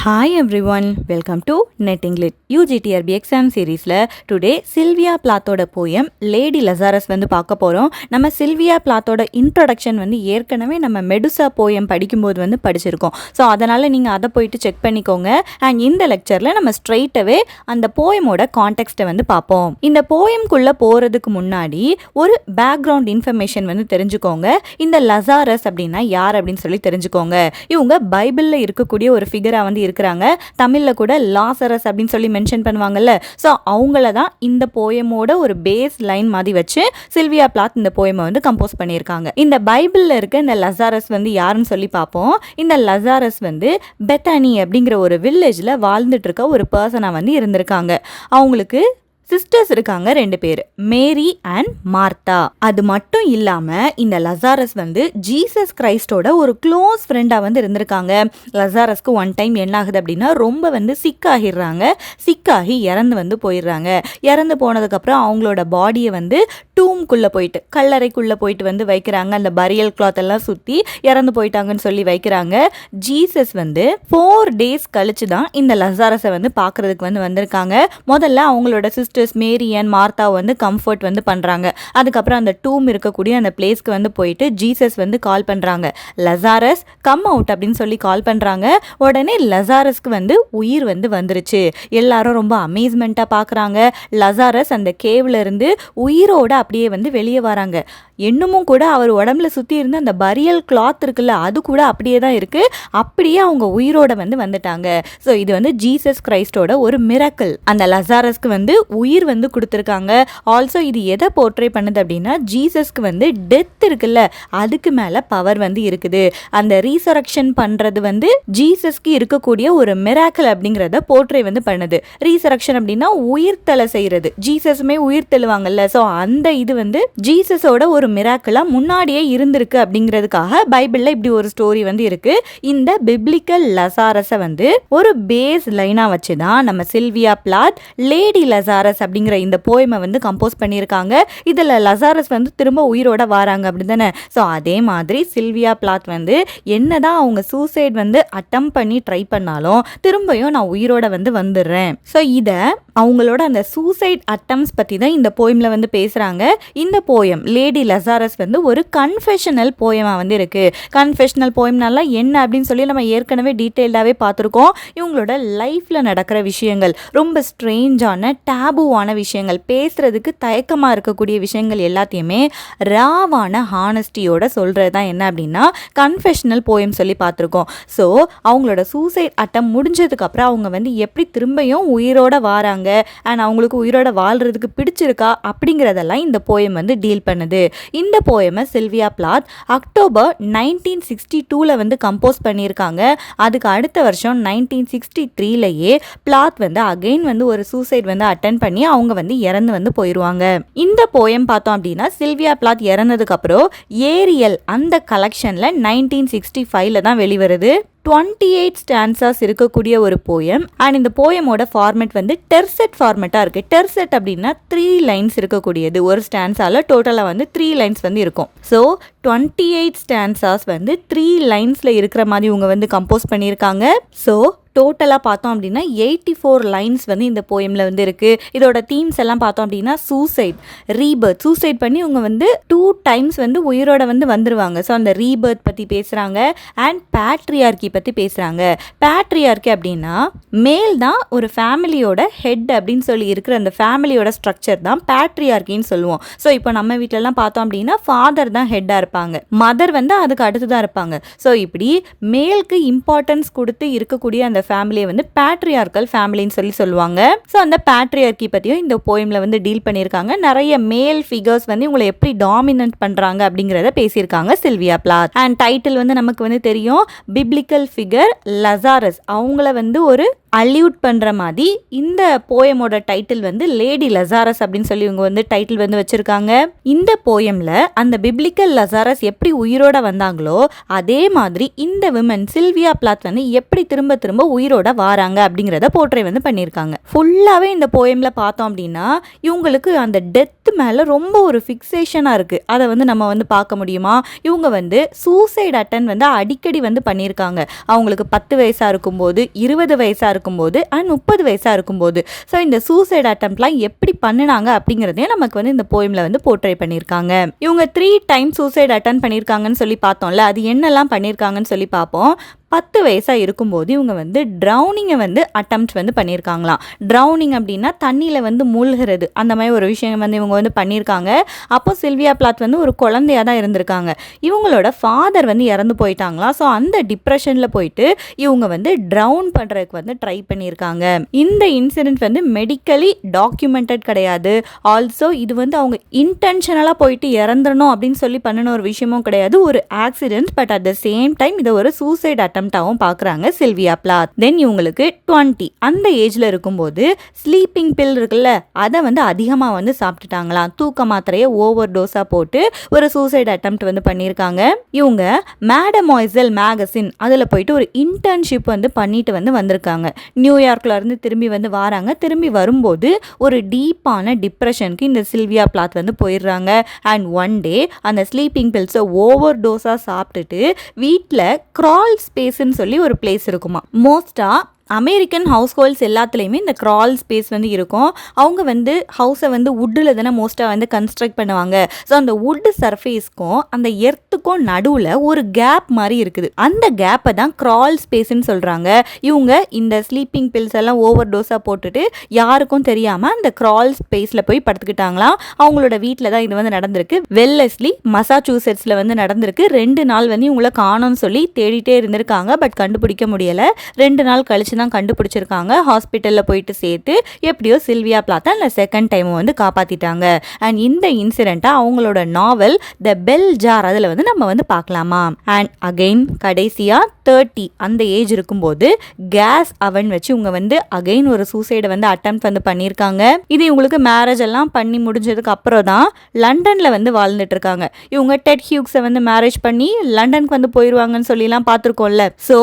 Hi everyone, welcome to Netting Lit UGTRB exam seriesல today Sylvia பிளாத்தோட poem Lady Lazarus வந்து பார்க்க போகிறோம். நம்ம சில்வியா பிளாத்தோட இன்ட்ரொடக்ஷன் வந்து ஏற்கனவே நம்ம மெடுசா போயம் படிக்கும்போது வந்து படிச்சிருக்கோம். ஸோ அதனால் நீங்கள் அதை போயிட்டு செக் பண்ணிக்கோங்க. அண்ட் இந்த லெக்சரில் நம்ம ஸ்ட்ரெயிட்டவே அந்த போயமோட கான்டெக்ஸ்ட்டை வந்து பார்ப்போம். இந்த போயம்குள்ளே போகிறதுக்கு முன்னாடி ஒரு பேக்ரவுண்ட் இன்ஃபர்மேஷன் வந்து தெரிஞ்சுக்கோங்க. இந்த லசாரஸ் அப்படின்னா யார் அப்படின்னு சொல்லி தெரிஞ்சுக்கோங்க. இவங்க பைபிளில் இருக்கக்கூடிய ஒரு ஃபிகராக வந்து இருக்கிறாங்க. தமிழில் கூட லாசரஸ் அப்படின்னு சொல்லி மென்ஷன் பண்ணுவாங்கல்ல. ஸோ அவங்கள தான் இந்த போயமோட ஒரு பேஸ் லைன் மாதிரி வச்சு சில்வியா பிளாத் இந்த போயமை வந்து கம்போஸ் பண்ணியிருக்காங்க. இந்த பைபிளில் இருக்க இந்த லசாரஸ் வந்து யாருன்னு சொல்லி பார்ப்போம். இந்த லசாரஸ் வந்து பெத்தானி அப்படிங்கிற ஒரு வில்லேஜில் வாழ்ந்துட்டு இருக்க ஒரு பர்சனாக வந்து இருந்திருக்காங்க. அவங்களுக்கு சிஸ்டர்ஸ் இருக்காங்க 2 பேர், மேரி அண்ட் மார்த்தா. அது மட்டும் இல்லாமல் இந்த லசாரஸ் வந்து ஜீசஸ் கிரைஸ்டோட ஒரு க்ளோஸ் ஃப்ரெண்டாக வந்து இருந்திருக்காங்க. லசாரஸ்க்கு ஒன் டைம் என்ன ஆகுது அப்படின்னா ரொம்ப வந்து சிக்காகிடுறாங்க. சிக்காகி இறந்து வந்து போயிடுறாங்க. இறந்து போனதுக்கப்புறம் அவங்களோட பாடியை வந்து டூம்குள்ளே போயிட்டு கல்லறைக்குள்ளே போயிட்டு வந்து வைக்கிறாங்க. அந்த பரியல் கிளாத் எல்லாம் சுற்றி இறந்து போயிட்டாங்கன்னு சொல்லி வைக்கிறாங்க. ஜீசஸ் வந்து 4 days கழிச்சு தான் இந்த லசாரஸை வந்து பார்க்குறதுக்கு வந்து வந்திருக்காங்க. முதல்ல அவங்களோட சிஸ்டர்ஸ் மேரி அண்ட் மார்த்தா வந்து கம்ஃபர்ட் வந்து பண்ணுறாங்க. அதுக்கப்புறம் அந்த டூம் இருக்கக்கூடிய அந்த பிளேஸ்க்கு வந்து போயிட்டு ஜீசஸ் வந்து கால் பண்ணுறாங்க, லசாரஸ் கம் அவுட் அப்படின்னு சொல்லி கால் பண்ணுறாங்க. உடனே லசாரஸ்க்கு வந்து உயிர் வந்து வந்துருச்சு. எல்லாரும் ரொம்ப அமேஸ்மெண்ட்டாக பார்க்குறாங்க. லசாரஸ் அந்த கேவ்ல இருந்து உயிரோட அப்படியே வந்து வெளியே வராங்க. இன்னமும் கூட அவர் உடம்புல சுற்றி இருந்த அந்த பரியல் கிளாத் இருக்குல்ல, அது கூட அப்படியே தான் இருக்குது. அப்படியே அவங்க உயிரோட வந்து வந்துட்டாங்க. ஸோ இது வந்து ஜீசஸ் கிரைஸ்டோட ஒரு மிராக்கிள். அந்த லசாரஸ்க்கு வந்து உயிர் வந்து கொடுத்துருக்காங்க. ஆல்சோ இது எதை போர்ட்ரே பண்ணுது அப்படின்னா ஜீசஸ்க்கு வந்து டெத் இருக்குல்ல, அதுக்கு மேலே பவர் வந்து இருக்குது. அந்த ரீசரக்ஷன் பண்ணுறது வந்து ஜீசஸ்க்கு இருக்கக்கூடிய ஒரு மிராக்கிள் அப்படிங்கிறத போர்ட்ரே வந்து பண்ணுது. ரீசரக்ஷன் அப்படின்னா உயிர்த்தலை செய்கிறது. ஜீசஸுமே உயிர் தெழுவாங்கல்ல. ஸோ அந்த இது வந்து ஜீசஸோட ஒரு மிராக்கிளா முன்னாடியே இருந்திருக்கு அப்படிங்கிறதுக்காக பைபிளில் இப்படி ஒரு ஸ்டோரி வந்து இருக்கு. இந்த பிப்ளிக்கல் லசாரஸை வந்து ஒரு பேஸ் லைனா வச்சு தான் நம்ம சில்வியா பிளாத் லேடி லசாரஸ் அப்படிங்கிற இந்த போயமை வந்து கம்போஸ் பண்ணியிருக்காங்க. இதில் லசாரஸ் வந்து திரும்ப உயிரோட வராங்க அப்படி தானே. ஸோ அதே மாதிரி சில்வியா பிளாத் வந்து என்னதான் அவங்க சூசைட் வந்து அட்டம் பண்ணி ட்ரை பண்ணாலும் திரும்பியும் நான் உயிரோட வந்து வந்துடுறேன். ஸோ இதை அவங்களோட அந்த சூசைட் அட்டம்ஸ் பற்றி தான் இந்த போயமில் வந்து பேசுகிறாங்க. இந்த போயம் லேடி லசாரஸ் வந்து ஒரு கன்ஃபெஷனல் போயமாக வந்து இருக்குது. கன்ஃபெஷனல் போயம்னால என்ன அப்படின்னு சொல்லி நம்ம ஏற்கனவே டீட்டெயில்டாகவே பார்த்துருக்கோம். இவங்களோட லைஃப்பில் நடக்கிற விஷயங்கள், ரொம்ப ஸ்ட்ரேஞ்சான டேபுவான விஷயங்கள், பேசுகிறதுக்கு தயக்கமாக இருக்கக்கூடிய விஷயங்கள் எல்லாத்தையுமே ராவான ஹானஸ்டியோட சொல்கிறது தான் என்ன அப்படின்னா கன்ஃபெஷனல் போயம் சொல்லி பார்த்துருக்கோம். ஸோ அவங்களோட சூசைட் அட்டம் முடிஞ்சதுக்கப்புறம் அவங்க வந்து எப்படி திரும்பியும் உயிரோட வாராங்க அண்ட் அவங்களுக்கு உயிரோட வாழ்கிறதுக்கு பிடிச்சிருக்கா அப்படிங்கிறதெல்லாம் இந்த போயம் வந்து டீல் பண்ணுது. இந்த போயமை சில்வியா பிளாத் அக்டோபர் 1962 வந்து கம்போஸ் பண்ணியிருக்காங்க. அதுக்கு அடுத்த வருஷம் 1963 பிளாத் வந்து அகைன் வந்து ஒரு சூசைட் வந்து அட்டன் பண்ணி அவங்க வந்து இறந்து வந்து போயிடுவாங்க. இந்த போயம் பார்த்தோம் அப்படின்னா சில்வியா பிளாத் இறந்ததுக்கு அப்புறம் ஏரியல் அந்த கலெக்ஷன்ல 1965 தான் வெளிவருது. 28 ஸ்டான்சாஸ் இருக்கக்கூடிய ஒரு போயம். அண்ட் இந்த போயமோட ஃபார்மேட் வந்து டெர்செட் ஃபார்மேட்டாக இருக்குது. டெர்செட் அப்படின்னா 3 லைன்ஸ் இருக்கக்கூடியது. ஒரு ஸ்டான்ஸால் டோட்டலாக வந்து 3 லைன்ஸ் வந்து இருக்கும். ஸோ 28 ஸ்டான்சாஸ் வந்து 3 லைன்ஸில் இருக்கிற மாதிரி இவங்க வந்து கம்போஸ் பண்ணியிருக்காங்க. ஸோ டோட்டலாக பார்த்தோம் அப்படின்னா 84 லைன்ஸ் வந்து இந்த போயமில் வந்து இருக்குது. இதோட தீம்ஸ் எல்லாம் பார்த்தோம் அப்படின்னா சூசைட், ரீபர்த், சூசைட் பண்ணி இவங்க வந்து 2 times வந்து உயிரோட வந்து வந்துருவாங்க. ஸோ அந்த ரீபர்த் பற்றி பேசுகிறாங்க அண்ட் பேட்ரியார்கி பற்றி பேசுகிறாங்க. பேட்ரியார்கி அப்படின்னா மேல் தான் ஒரு ஃபேமிலியோட ஹெட் அப்படின்னு சொல்லி இருக்கிற அந்த ஃபேமிலியோட ஸ்ட்ரக்சர் தான் பேட்ரியார்கின்னு சொல்லுவோம். ஸோ இப்போ நம்ம வீட்டிலலாம் பார்த்தோம் அப்படின்னா ஃபாதர் தான் ஹெட்டாக இருப்பாங்க, மதர் வந்து அதுக்கு அடுத்து தான் இருப்பாங்க. ஸோ இப்படி மேலுக்கு இம்பார்ட்டன்ஸ் கொடுத்து இருக்கக்கூடிய அந்த ஃபேமிலியை வந்து பேட்ரியார்கல் ஃபேமிலின்னு சொல்லி சொல்லுவாங்க. ஸோ அந்த பேட்ரியார்கி பற்றியும் இந்த போயமில் வந்து டீல் பண்ணியிருக்காங்க. நிறைய மேல் ஃபிகர்ஸ் வந்து இவங்களை எப்படி டாமினன்ட் பண்ணுறாங்க அப்படிங்கிறத பேசியிருக்காங்க சில்வியா பிளாத். அண்ட் டைட்டில் வந்து நமக்கு வந்து தெரியும், பிப்ளிக்கல் ஃபிகர் லசாரஸ். அவங்கள வந்து ஒரு அல்யூட் பண்ணுற மாதிரி இந்த போயமோட டைட்டில் வந்து லேடி லசாரஸ் அப்படின்னு சொல்லி இவங்க வந்து டைட்டில் வந்து வச்சுருக்காங்க. இந்த போயமில் அந்த பிப்ளிக்கல் லசாரஸ் எப்படி உயிரோட வந்தாங்களோ அதே மாதிரி இந்த விமன் சில்வியா பிளாத் வந்து எப்படி திரும்ப திரும்ப உயிரோட வாராங்க அப்படிங்கிறத போர்ட்ரே வந்து பண்ணியிருக்காங்க. ஃபுல்லாகவே இந்த போயமில் பார்த்தோம் அப்படின்னா இவங்களுக்கு அந்த டெத் மேலே ரொம்ப ஒரு ஃபிக்ஸேஷனாக இருக்குது. அதை வந்து நம்ம வந்து பார்க்க முடியுமா? இவங்க வந்து சூசைட் அட்டன் வந்து அடிக்கடி வந்து பண்ணியிருக்காங்க. அவங்களுக்கு 10 வயசாக இருக்கும்போது, 20 வயசாக இருக்கும்போது அண்ட் 30 வயசாக இருக்கும்போது. ஸோ இந்த சூசைட் அட்டம்ப்ட்லாம் எப்படி பண்ணினாங்க அப்படிங்கிறதையும் நமக்கு வந்து இந்த போயமில் வந்து போர்ட்ரே பண்ணியிருக்காங்க. இவங்க 3 டைம்ஸ் சூசைட் அட்டன் பண்ணியிருக்காங்கன்னு சொல்லி பார்த்தோம்ல, அது என்னெல்லாம் பண்ணியிருக்காங்கன்னு சொல்லி பார்ப்போம். 10 வயசாக இருக்கும்போது இவங்க வந்து ட்ரௌனிங்கை வந்து அட்டம்ப்ட் வந்து பண்ணியிருக்காங்களாம். ட்ரௌனிங் அப்படின்னா தண்ணியில் வந்து மூழ்கிறது, அந்த மாதிரி ஒரு விஷயம் வந்து இவங்க வந்து பண்ணியிருக்காங்க. அப்போ சில்வியா பிளாத் வந்து ஒரு குழந்தையாக தான் இருந்திருக்காங்க. இவங்களோட ஃபாதர் வந்து இறந்து போயிட்டாங்களாம். ஸோ அந்த டிப்ரெஷனில் போயிட்டு இவங்க வந்து ட்ரவுன் பண்ணுறதுக்கு வந்து ட்ரை பண்ணியிருக்காங்க. இந்த இன்சிடென்ட் வந்து மெடிக்கலி டாக்குமெண்டட் கிடையாது. ஆல்சோ இது வந்து அவங்க இன்டென்ஷனலாக போயிட்டு இறந்துடணும் அப்படின்னு சொல்லி பண்ணின ஒரு விஷயமும் கிடையாது, ஒரு accident. But at the same time இதை ஒரு சூசைட் அட்டம் பார்க்குறாங்க சில்வியா பிளாத். தென் இவங்களுக்கு 20 அந்த ஏஜ்ல இருக்கும்போது ஸ்லீப்பிங் பில் இருக்குல்ல, அதை வந்து அதிகமாக வந்து சாப்பிட்டுட்டாங்களாம். தூக்க மாத்திரையை ஓவர் டோஸா போட்டு ஒரு சூசைட் அட்டெம்ப்ட் வந்து பண்ணியிருக்காங்க. இவங்க மேடமாய்சல் மேகசின் அதில் போயிட்டு ஒரு இன்டர்ன்ஷிப் வந்து பண்ணிட்டு வந்து வந்திருக்காங்க. நியூயார்க்ல இருந்து திரும்பி வந்து வராங்க. திரும்பி வரும்போது ஒரு டீப்பான டிப்ரெஷனுக்கு இந்த சில்வியா பிளாத் வந்து போயிடுறாங்க. அண்ட் ஒன் டே அந்த ஸ்லீப்பிங் பில்ஸை ஓவர் டோஸா சாப்பிட்டுட்டு வீட்டில் கிரால் ஸ்பேஸ்ன்னு சொல்லி ஒரு பிளேஸ் இருக்குமா. மோஸ்டா அமெரிக்கன் ஹவுஸ் ஹோல்ட்ஸ் எல்லாத்துலேயுமே இந்த கிரால் ஸ்பேஸ் வந்து இருக்கும். அவங்க வந்து ஹவுஸை வந்து வுட்டில் தானே மோஸ்ட்டாக வந்து கன்ஸ்ட்ரக்ட் பண்ணுவாங்க. ஸோ அந்த வுட் சர்ஃபேஸ்க்கும் அந்த எர்த்துக்கும் நடுவில் ஒரு கேப் மாதிரி இருக்குது. அந்த கேப்பை தான் கிரால் ஸ்பேஸ்ன்னு சொல்கிறாங்க. இவங்க இந்த ஸ்லீப்பிங் பில்ஸ் எல்லாம் ஓவர் டோஸாக போட்டுட்டு யாருக்கும் தெரியாமல் அந்த கிரால் ஸ்பேஸில் போய் படுத்துக்கிட்டாங்களாம். அவங்களோட வீட்டில் தான் இது வந்து நடந்திருக்கு. வெல்லஸ்லி மசாச்சூசெட்ஸில் வந்து நடந்திருக்கு. 2 நாள் வந்து இவங்கள காணோம்னு சொல்லி தேடிட்டே இருந்திருக்காங்க. பட் கண்டுபிடிக்க முடியலை. 2 நாள் கழிச்சு தான் கண்டுபிடிச்சிருக்காங்க. ஹாஸ்பிட்டலில் போயிட்டு சேர்த்து எப்படியோ சில்வியா பிளாத் அந்த செகண்ட் டைம் வந்து காப்பாற்றிட்டாங்க. அண்ட் இந்த இன்சிடெண்ட்டை அவங்களோட நாவல் த பெல் ஜார் அதில் வந்து நம்ம வந்து பார்க்கலாமா. அண்ட் அகெயின் கடைசியாக 30 அந்த ஏஜ் இருக்கும்போது கேஸ் அவன் வச்சு இவங்க வந்து அகெயின் ஒரு சூசைடை வந்து அட்டெம்ப்ட் வந்து பண்ணியிருக்காங்க. இது இவங்களுக்கு மேரேஜ் எல்லாம் பண்ணி முடிஞ்சதுக்கு அப்புறம் தான் லண்டனில் வந்து வாழ்ந்துட்டு இருக்காங்க. இவங்க டெட் ஹியூக்ஸை வந்து மேரேஜ் பண்ணி லண்டனுக்கு வந்து போயிடுவாங்கன்னு சொல்லிலாம் பார்த்துருக்கோம்ல. ஸோ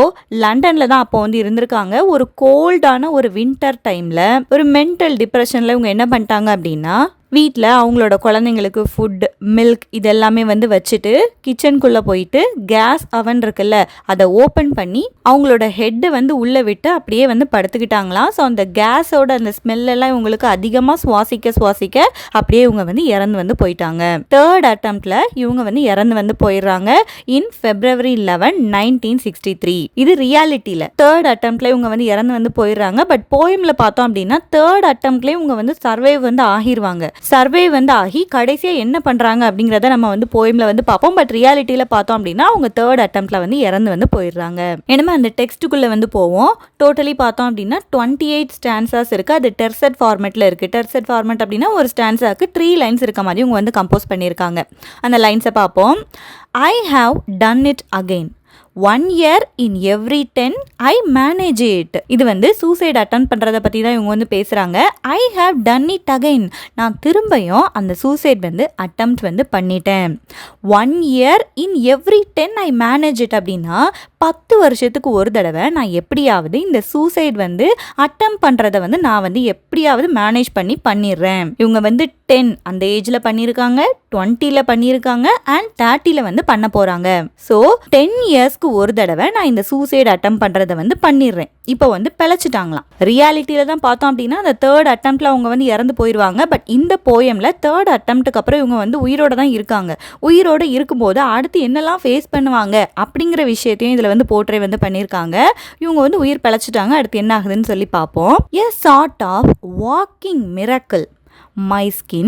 லண்டனில் தான் அப்போ வந்து இருந்திருக்காங்க. ஒரு கோல்டான ஒரு வின்டர் டைமில் ஒரு மென்டல் டிப்ரெஷனில் இவங்க என்ன பண்ணிட்டாங்க அப்படின்னா வீட்டில் அவங்களோட குழந்தைங்களுக்கு ஃபுட் மில்க் இதெல்லாமே வந்து வச்சுட்டு கிச்சனுக்குள்ளே போயிட்டு கேஸ் அவன் இருக்குல்ல அதை ஓப்பன் பண்ணி அவங்களோட ஹெட்டை வந்து உள்ளே விட்டு அப்படியே வந்து படுத்துக்கிட்டாங்களாம். ஸோ அந்த கேஸோட அந்த ஸ்மெல்லெல்லாம் இவங்களுக்கு அதிகமாக சுவாசிக்க அப்படியே இவங்க வந்து இறந்து வந்து போயிட்டாங்க. 3rd அட்டெம்ப்டில் இவங்க வந்து இறந்து வந்து போயிடுறாங்க இன் February 11, 1963. இது ரியாலிட்டியில் 3rd அட்டெம்ப்டில் இவங்க வந்து இறந்து வந்து போயிடுறாங்க. பட் போயமில் பார்த்தோம் அப்படின்னா 3rd அட்டெம்ப்ட்லேயே இவங்க வந்து சர்வைவ் வந்து ஆகிடுவாங்க. சர்வே வந்து ஆகி கடைசியாக என்ன பண்ணுறாங்க அப்படிங்கிறத நம்ம வந்து போயமில் வந்து பார்ப்போம். பட் ரியாலிட்டியில் பார்த்தோம் அப்படின்னா அவங்க 3rd அட்டெம்ப்டில் வந்து இறந்து வந்து போயிடுறாங்க. என்னமே அந்த டெக்ஸ்ட்டுக்குள்ளே வந்து போவோம். டோட்டலி பார்த்தோம் அப்படின்னா 28 ஸ்டான்சாஸ் இருக்குது. அது டெர்செட் ஃபார்மேட்டில் இருக்குது. டெர்செட் ஃபார்மேட் அப்படின்னா ஒரு ஸ்டான்ஸாக்கு 3 லைன்ஸ் இருக்க மாதிரி இவங்க வந்து கம்போஸ் பண்ணியிருக்காங்க. அந்த லைன்ஸை பார்ப்போம். I have done it again. 1 year in every 10 I manage it. இது வந்து சூசைட் அட்டன் பண்ணுறதை பற்றி தான் இவங்க வந்து பேசுகிறாங்க. I have done it again. நான் திரும்பியும் அந்த சூசைட் வந்து அட்டெம்ப்ட் வந்து பண்ணிட்டேன். 1 year in every 10 I manage it அப்படின்னா 10 வருஷத்துக்கு ஒரு தடவை நான் எப்படியாவது இந்த சூசைட் வந்து அட்டெம்ப்ட் பண்ணுறதை வந்து நான் வந்து எப்படியாவது மேனேஜ் பண்ணிடுறேன். இவங்க வந்து 10 அந்த ஏஜில் பண்ணியிருக்காங்க, 20ல் பண்ணியிருக்காங்க அண்ட் 30ல் வந்து பண்ண போகிறாங்க. ஸோ 10 இயர்ஸ்க்கு ஒரு தடவை நான் இந்த சூசைட் அட்டெம்ப்ட் பண்ணுறதை வந்து பண்ணிடுறேன். இப்போ வந்து பிழைச்சிட்டாங்களாம். ரியாலிட்டியில் தான் பார்த்தோம் அப்படின்னா அந்த 3rd அட்டெம்ப்டில் அவங்க வந்து இறந்து போயிடுவாங்க. பட் இந்த போயமில் 3rd அட்டெம்ப்ட்டுக்கு அப்புறம் இவங்க வந்து உயிரோட தான் இருக்காங்க. உயிரோடு இருக்கும்போது அடுத்து என்னெல்லாம் ஃபேஸ் பண்ணுவாங்க அப்படிங்கிற விஷயத்தையும் இதில் வந்து போர்ட்ரே வந்து பண்ணியிருக்காங்க. இவங்க வந்து உயிர் பிழைச்சிட்டாங்க. அடுத்து என்ன ஆகுதுன்னு சொல்லி பார்ப்போம். A sort of walking miracle. My skin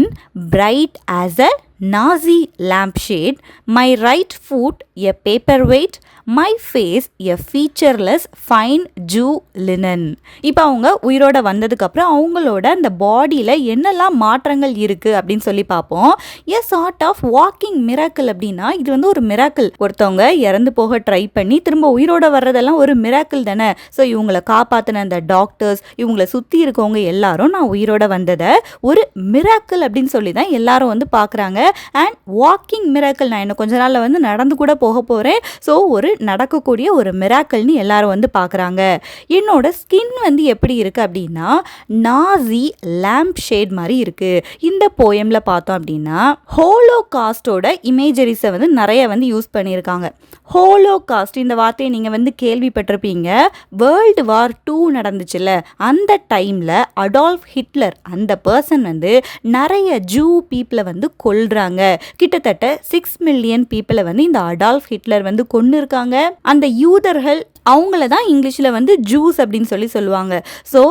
bright as a Nazi lampshade, my right foot a paperweight, my face a featureless fine Jew linen. இப்போ அவங்க உயிரோட வந்ததுக்கப்புறம் அவங்களோட அந்த பாடியில் என்னெல்லாம் மாற்றங்கள் இருக்குது அப்படின்னு சொல்லி பார்ப்போம். எ சார்ட் ஆஃப் வாக்கிங் மிராக்கிள் அப்படின்னா இது வந்து ஒரு மிராக்கிள். ஒருத்தவங்க இறந்து போக ட்ரை பண்ணி திரும்ப உயிரோட வர்றதெல்லாம் ஒரு மிராக்கிள் தானே. ஸோ இவங்களை காப்பாற்றின அந்த டாக்டர்ஸ், இவங்களை சுற்றி இருக்கவங்க எல்லாரும் நான் உயிரோட வந்ததை ஒரு மிராக்கிள் அப்படின்னு சொல்லி தான் எல்லாரும் வந்து பார்க்குறாங்க. அண்ட் வாக்கிங் மிராக்கிள், நான் இன்னும் கொஞ்ச நாளில் வந்து நடந்து கூட போக போகிறேன். ஸோ ஒரு நடக்கக்கூடிய ஒரு மிராக்கிள்னு எல்லாரும் வந்து பார்க்குறாங்க. என்னோட ஸ்கின் வந்து எப்படி இருக்குது அப்படின்னா நாசி லேம்ப் ஷேட் மாதிரி இருக்குது. இந்த போயமில் பார்த்தோம் அப்படின்னா ஹோலோகாஸ்டோட இமேஜரிஸை வந்து நிறைய வந்து யூஸ் பண்ணியிருக்காங்க. ஹோலோகாஸ்ட் இந்த வார்த்தையை நீங்கள் வந்து கேள்விப்பட்டிருப்பீங்க. வேர்ல்டு வார் 2 நடந்துச்சுல்ல, அந்த டைமில் அடால்ஃப் ஹிட்லர் அந்த பர்சன் வந்து நிறைய ஜூ பீப்புளை வந்து கொல்றாங்க. கிட்டத்தட்ட 6 மில்லியன் பீப்புளை வந்து இந்த அடால்ஃப் ஹிட்லர் வந்து கொன்று இருக்காங்க. அந்த யூதர்கள் அவங்கள தான் இங்கிலீஷில் வந்து ஜூஸ் அப்படின்னு சொல்லுவாங்க. ஸோ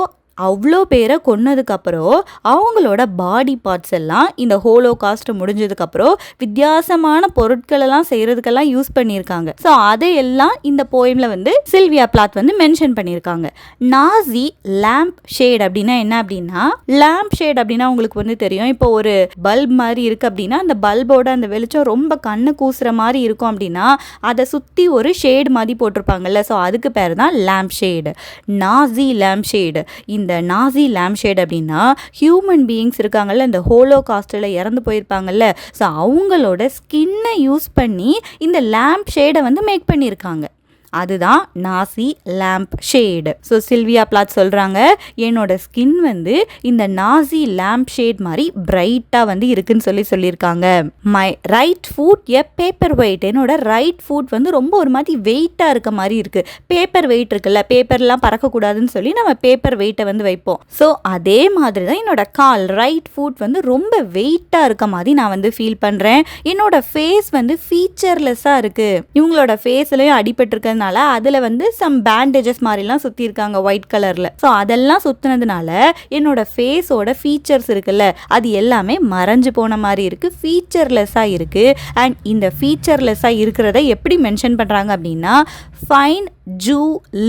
அவ்வளோ பேரை கொன்னதுக்கப்புறம் அவங்களோட பாடி பார்ட்ஸ் எல்லாம் இந்த ஹோலோகாஸ்ட் முடிஞ்சதுக்கப்புறம் வித்தியாசமான பொருட்களெல்லாம் செய்கிறதுக்கெல்லாம் யூஸ் பண்ணியிருக்காங்க. ஸோ அதையெல்லாம் இந்த போயமில் வந்து சில்வியா பிளாத் வந்து மென்ஷன் பண்ணியிருக்காங்க. நாசி லேம்ப் ஷேட் அப்படின்னா என்ன அப்படின்னா, லேம்ப் ஷேட் அப்படின்னா உங்களுக்கு வந்து தெரியும், இப்போ ஒரு பல்ப் மாதிரி இருக்குது அப்படின்னா அந்த பல்போட அந்த வெளிச்சம் ரொம்ப கண்ணு கூசுகிற மாதிரி இருக்கும் அப்படின்னா அதை சுற்றி ஒரு ஷேடு மாதிரி போட்டிருப்பாங்கல்ல. ஸோ அதுக்கு பேர் தான் லேம்ப் ஷேடு, நாசி லேம்ப் ஷேடு. இந்த நாசி லேம்ப் ஷேட் அப்படின்னா ஹியூமன் பீயிங்ஸ் இருக்காங்கல்ல, இந்த ஹோலோகாஸ்டில் இறந்து போயிருப்பாங்கல்ல, ஸோ அவங்களோட ஸ்கின்னை யூஸ் பண்ணி இந்த லேம்ப் ஷேடை வந்து மேக் பண்ணியிருக்காங்க. அதுதான் Nazi lampshade. So Sylvia Plath சொல்கிறாங்க, என்னோட ஸ்கின் வந்து இந்த நாசி லேம்ப் ஷேட் மாதிரி பிரைட்டாக வந்து இருக்குன்னு சொல்லியிருக்காங்க. My right foot a paper wait, என்னோட ரைட் ஃபுட் வந்து ரொம்ப ஒரு மாதிரி வெயிட்டாக இருக்க மாதிரி இருக்குது. பேப்பர் வெயிட் இருக்குல்ல, பேப்பர்லாம் பறக்கக்கூடாதுன்னு சொல்லி நம்ம பேப்பர் வெயிட்டை வந்து வைப்போம். ஸோ அதே மாதிரி தான் என்னோட கால் ரைட் ஃபுட் வந்து ரொம்ப வெயிட்டாக இருக்க மாதிரி நான் வந்து ஃபீல் பண்ணுறேன். என்னோட ஃபேஸ் வந்து ஃபீச்சர்லெஸ்ஸாக இருக்குது. இவங்களோட ஃபேஸ்லையும் அடிபட்டிருக்க அதில் வந்து சம் பேண்டேஜஸ் மாதிரிலாம் சுற்றிருக்காங்க ஒயிட் கலரில். ஸோ அதெல்லாம் சுற்றினதுனால என்னோட ஃபேஸோட ஃபீச்சர்ஸ் இருக்குல்ல அது எல்லாமே மறைஞ்சு போன மாதிரி இருக்குது, ஃபீச்சர்லெஸ்ஸாக இருக்குது. அண்ட் இந்த ஃபீச்சர்லெஸ்ஸாக இருக்கிறத எப்படி மென்ஷன் பண்ணுறாங்க அப்படின்னா ஃபைன் ஜூ